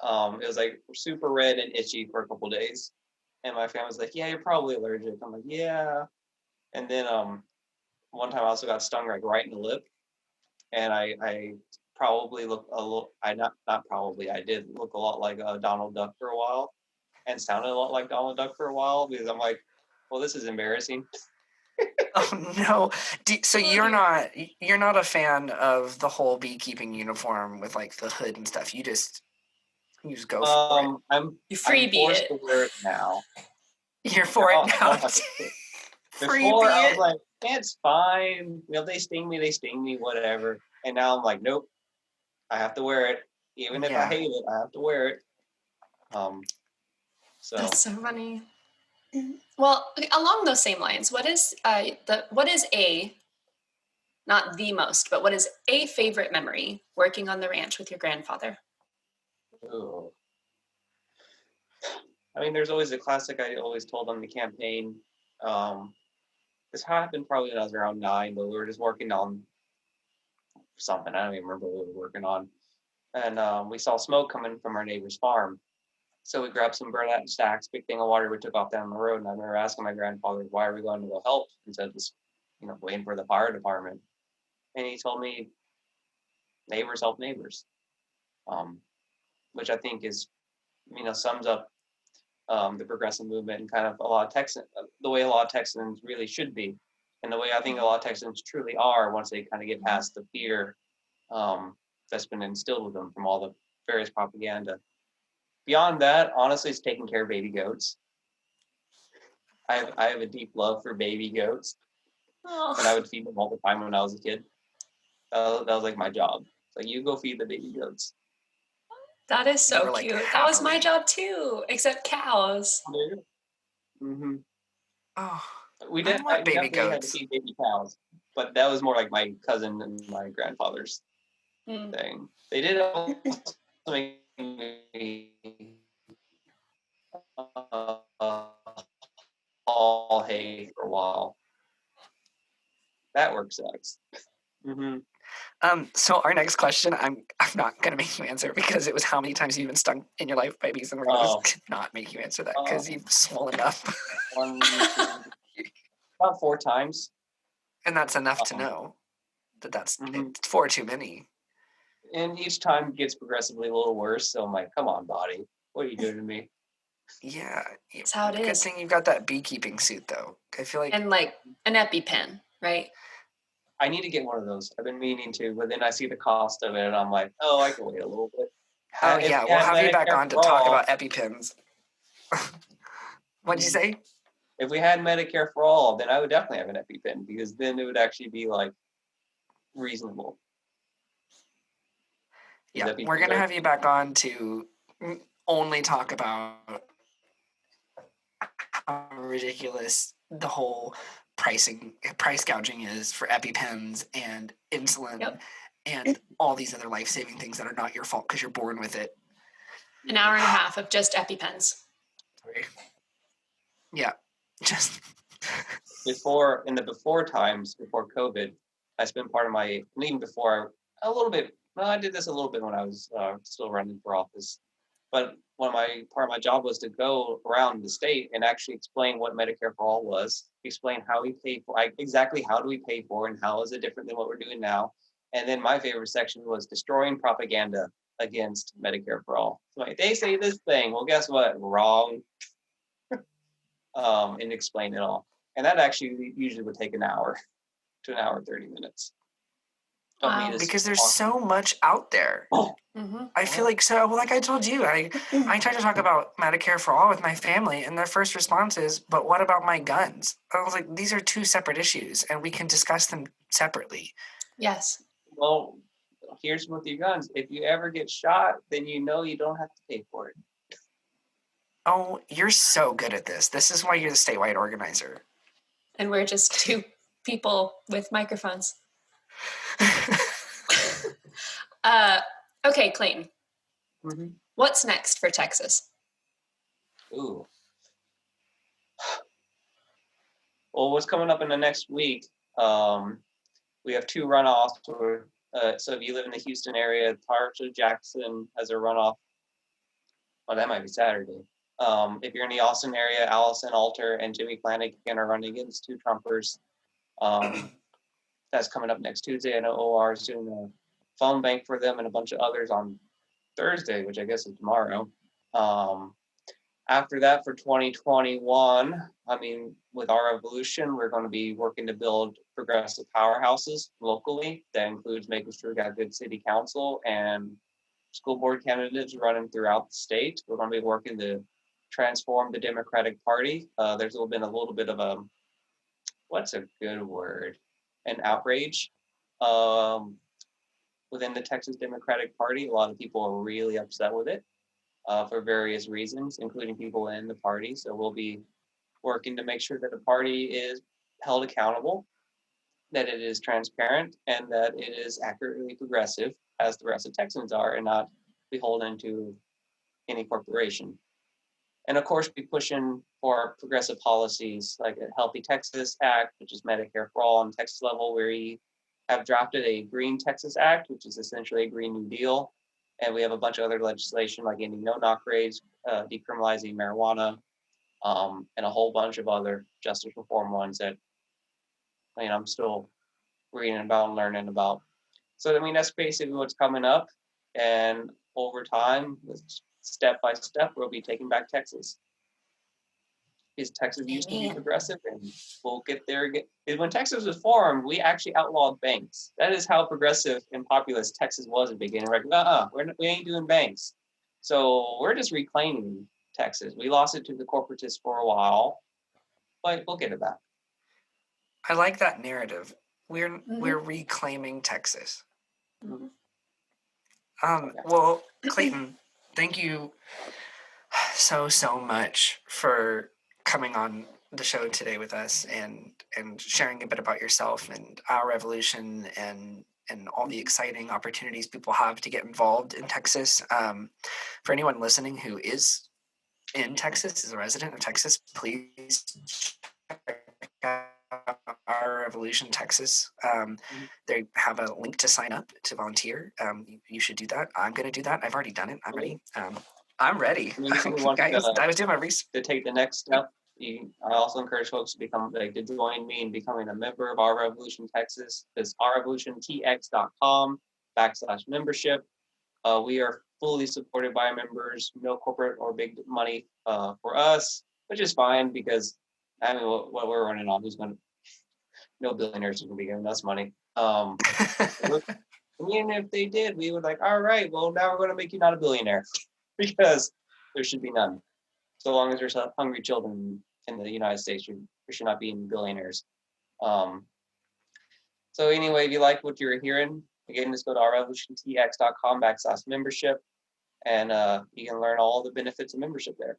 It was like super red and itchy for a couple days, and my family was like, yeah, you're probably allergic. I'm like, yeah. And then one time I also got stung like right in the lip, and I probably look a little. Not probably. I did look a lot like Donald Duck for a while, and sounded a lot like Donald Duck for a while because I'm like, well, this is embarrassing. Oh no! So you're not a fan of the whole beekeeping uniform with like the hood and stuff. You just go for it. I'm You I'm freebie forced it. to wear it now. You're for it I now. don't have to. Before Freebie I was it. like, it's fine. You know, they sting me, whatever. And now I'm like, nope, I have to wear it. Even if I Yeah. hate it, I have to wear it. So That's so funny. Well, along those same lines, what is not the most, but what is a favorite memory working on the ranch with your grandfather? ooh. I mean, there's always a classic I always told on the campaign. This happened probably when I was around 9, but we were just working on something. I don't even remember what we were working on. And we saw smoke coming from our neighbor's farm. So we grabbed some burlap sacks, big thing of water. We took off down the road, and I remember asking my grandfather, "Why are we going to go help?" Instead of just, waiting for the fire department. And he told me, "Neighbors help neighbors," which I think is, sums up the progressive movement and kind of the way a lot of Texans really should be, and the way I think a lot of Texans truly are once they kind of get past the fear that's been instilled with them from all the various propaganda. Beyond that, honestly, it's taking care of baby goats. I have a deep love for baby goats, and I Oh, would feed them all the time when I was a kid. That was like my job. Like, you go feed the baby goats. That is You so were, like, cute. That was my happily. job too, except cows. Mm-hmm. Oh, We I want baby definitely had to goats. feed baby cows, but that was more like my cousin and my grandfather's Mm. thing. They did also make me haul hay for a while. That work sucks. Mm-hmm. So our next question, I'm not gonna make you answer because it was how many times you've been stung in your life by bees, and we're gonna Oh, just not make you answer that because you've swollen up, one, two, about 4 times. and that's enough to Um, know that that's mhm. it's 4 too many. And each time gets progressively a little worse. So I'm like, come on, body, what are you doing to me? Yeah, That's how it good is. thing you've got that beekeeping suit though. I feel like And like an EpiPen, right? I need to get one of those. I've been meaning to, but then I see the cost of it, and I'm like, oh, I can wait a little bit. oh If yeah, we we'll had have you back Medicare on to for talk all, about EpiPens. What'd you say? if we had Medicare for all, then I would definitely have an EpiPen, because then it would actually be like reasonable. Yeah, Because we're EpiPens gonna are, have you back on to only talk about how ridiculous the whole price gouging is for EpiPens and insulin Yep. and all these other life-saving things that are not your fault because you're born with it. An hour and a half of just EpiPens. Yeah, just in the before times, before COVID, I spent part of my, and even before, a little bit, well, I did this a little bit when I was still running for office. But part of my job was to go around the state and actually explain what Medicare for all was, explain how we pay for, exactly how do we pay for, and how is it different than what we're doing now. And then my favorite section was destroying propaganda against Medicare for all. So like, they say this thing, well, guess what? Wrong. And explain it all. And that actually usually would take an hour to an hour and 30 minutes. Of me Wow. because there's so much out there. Mm-hmm. I feel like so. Well, like I told you, I tried to talk about Medicare for all with my family, and their first response is, "But what about my guns?" I was like, "These are 2 separate issues, and we can discuss them separately." Yes. Well, here's with your guns. If you ever get shot, then you know you don't have to pay for it. Oh, you're so good at this. This is why you're the statewide organizer. And we're just 2 people with microphones. Okay, Clayton. Mm-hmm. What's next for Texas? Ooh. Well, what's coming up in the next week? We have 2 runoffs. So if you live in the Houston area, Tarsha Jackson has a runoff. Oh, that might be Saturday. If you're in the Austin area, Allison Alter and Jimmy Flanagan are running against 2 Trumpers. That's coming up next Tuesday. I know OR is doing a phone bank for them and a bunch of others on Thursday, which I guess is tomorrow. After that, for 2021, I mean, with our evolution, we're going to be working to build progressive powerhouses locally. That includes making sure we got good city council and school board candidates running throughout the state. We're going to be working to transform the Democratic Party. There's been a little bit of a, what's a good word? An outrage within the Texas Democratic Party. A lot of people are really upset with it for various reasons, including people in the party. So we'll be working to make sure that the party is held accountable, that it is transparent, and that it is accurately progressive, as the rest of Texans are, and not beholden to any corporation. And of course, be pushing for progressive policies like a Healthy Texas Act, which is Medicare for all on Texas level. We have drafted a Green Texas Act, which is essentially a Green New Deal. And we have a bunch of other legislation like ending no-knock raids, decriminalizing marijuana, and a whole bunch of other justice reform ones that I'm still reading about and learning about. So, I mean, that's basically what's coming up. And over time, step by step, we'll be taking back Texas. Because Texas used to be progressive, and we'll get there again. When Texas was formed, we actually outlawed banks. That is how progressive and populist Texas was at the beginning. We're like, we ain't doing banks. So we're just reclaiming Texas. We lost it to the corporatists for a while, but we'll get it back. I like that narrative. We're reclaiming Texas. Mhm. Well, Clayton, thank you so much for coming on the show today with us and sharing a bit about yourself and our revolution and all the exciting opportunities people have to get involved in Texas. For anyone listening who is in Texas, is a resident of Texas, please check out our Revolution Texas. They have a link to sign up to volunteer. You should do that. I'm going to do that. I've already done it. I'm ready. I'm ready. Anyone who wants Guys, I was doing my research. to take the next step, I also encourage folks to to join me in becoming a member of Our Revolution Texas. It's ourrevolutiontx.com/membership. We are fully supported by members, no corporate or big money for us, which is fine because I mean, what we're running on, no billionaires are going to be giving us money. And even if they did, we would all right, well, now we're going to make you not a billionaire because there should be none. So long as there's hungry children in the United States, there should not be any billionaires. So anyway, if you like what you're hearing, again, just go to ourrevolutiontx.com/membership, and you can learn all the benefits of membership there.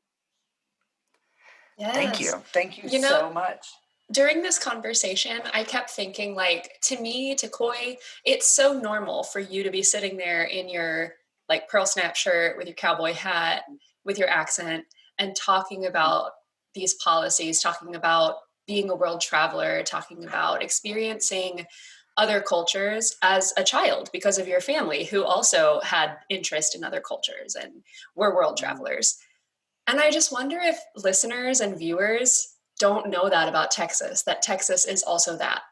Yes. Thank you so much. During this conversation, I kept thinking, to me, to Coy, it's so normal for you to be sitting there in your pearl snap shirt with your cowboy hat, with your accent, and talking about these policies, talking about being a world traveler, talking about experiencing other cultures as a child because of your family who also had interest in other cultures and were world travelers. And I just wonder if listeners and viewers don't know that about Texas, that Texas is also that,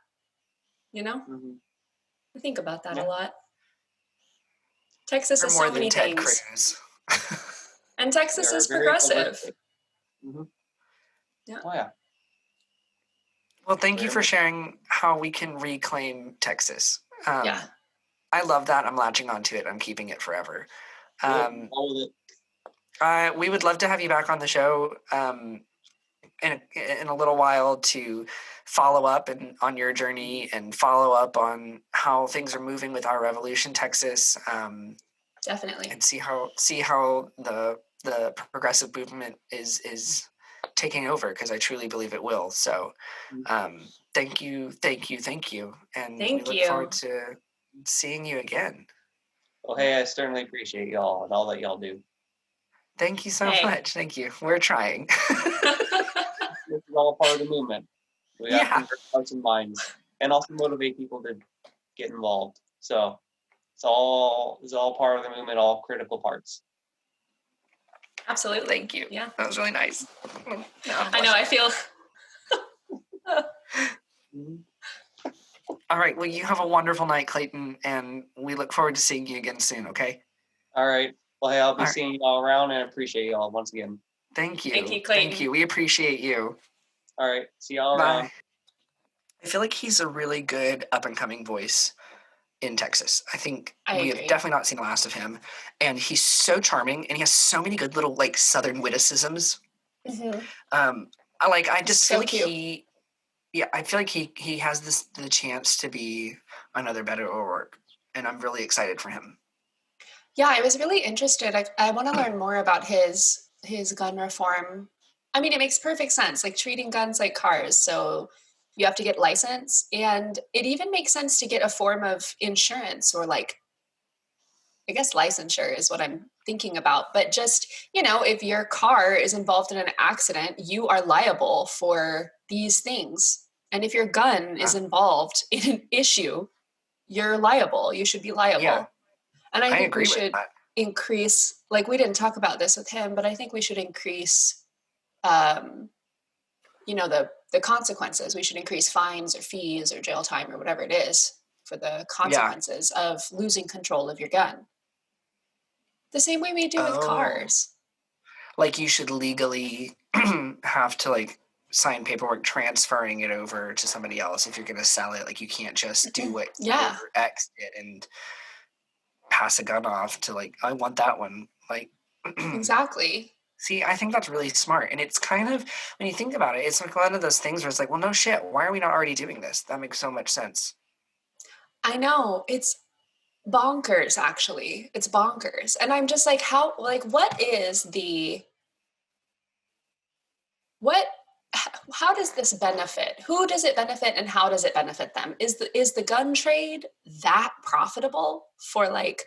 I think about that a lot. Texas is so many things. And Texas is progressive. Yeah. Oh, yeah. Well, thank you for sharing how we can reclaim Texas. I love that. I'm latching onto it. I'm keeping it forever. We would love to have you back on the show in a little while to follow up on your journey and follow up on how things are moving with Our Revolution Texas. Definitely. And see how the progressive movement is taking over, because I truly believe it will. So thank you. And we look forward to seeing you again. Well, hey, I certainly appreciate y'all and all that y'all do. Thank you so much. Thank you. We're trying. This is all part of the movement. We have to convert hearts and minds and also motivate people to get involved. So it's all part of the movement, all critical parts. Absolutely. Thank you. Yeah. That was really nice. I know, I feel. All right. Well, you have a wonderful night, Clayton, and we look forward to seeing you again soon, okay? All right. Well, hey, I'll be seeing you all around, and I appreciate you all once again. Thank you. Thank you, Clayton. Thank you. We appreciate you. All right. See y'all around. Bye. I feel like he's a really good up-and-coming voice in Texas. I think we have definitely not seen the last of him. And he's so charming, and he has so many good little, Southern witticisms. Mm-hmm. I just feel like cute. I feel like he has the chance to be another Beto O'Rourke, and I'm really excited for him. Yeah, I was really interested. I want to learn more about his gun reform. I mean, it makes perfect sense, treating guns like cars. So you have to get license, and it even makes sense to get a form of insurance or I guess licensure is what I'm thinking about. But just, if your car is involved in an accident, you are liable for these things. And if your gun is involved in an issue, you're liable. You should be liable. Yeah. And I think we should increase, we didn't talk about this with him, but I think we should increase, the consequences. We should increase fines or fees or jail time or whatever it is for the consequences of losing control of your gun. The same way we do with cars. You should legally have to sign paperwork transferring it over to somebody else if you're going to sell it. You can't just do what your ex did and pass a gun off to I want that one. Exactly. See, I think that's really smart. And it's kind of, when you think about it, it's one of those things where it's well, no shit, why are we not already doing this? That makes so much sense. I know, it's bonkers, actually. It's bonkers. And I'm just like, what is what, how does this benefit? Who does it benefit and how does it benefit them? Is the gun trade that profitable for like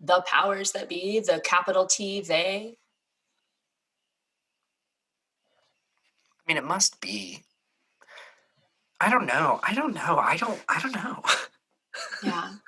the powers that be, the capital T, they? I mean, it must be. I don't know. I don't know. I don't know.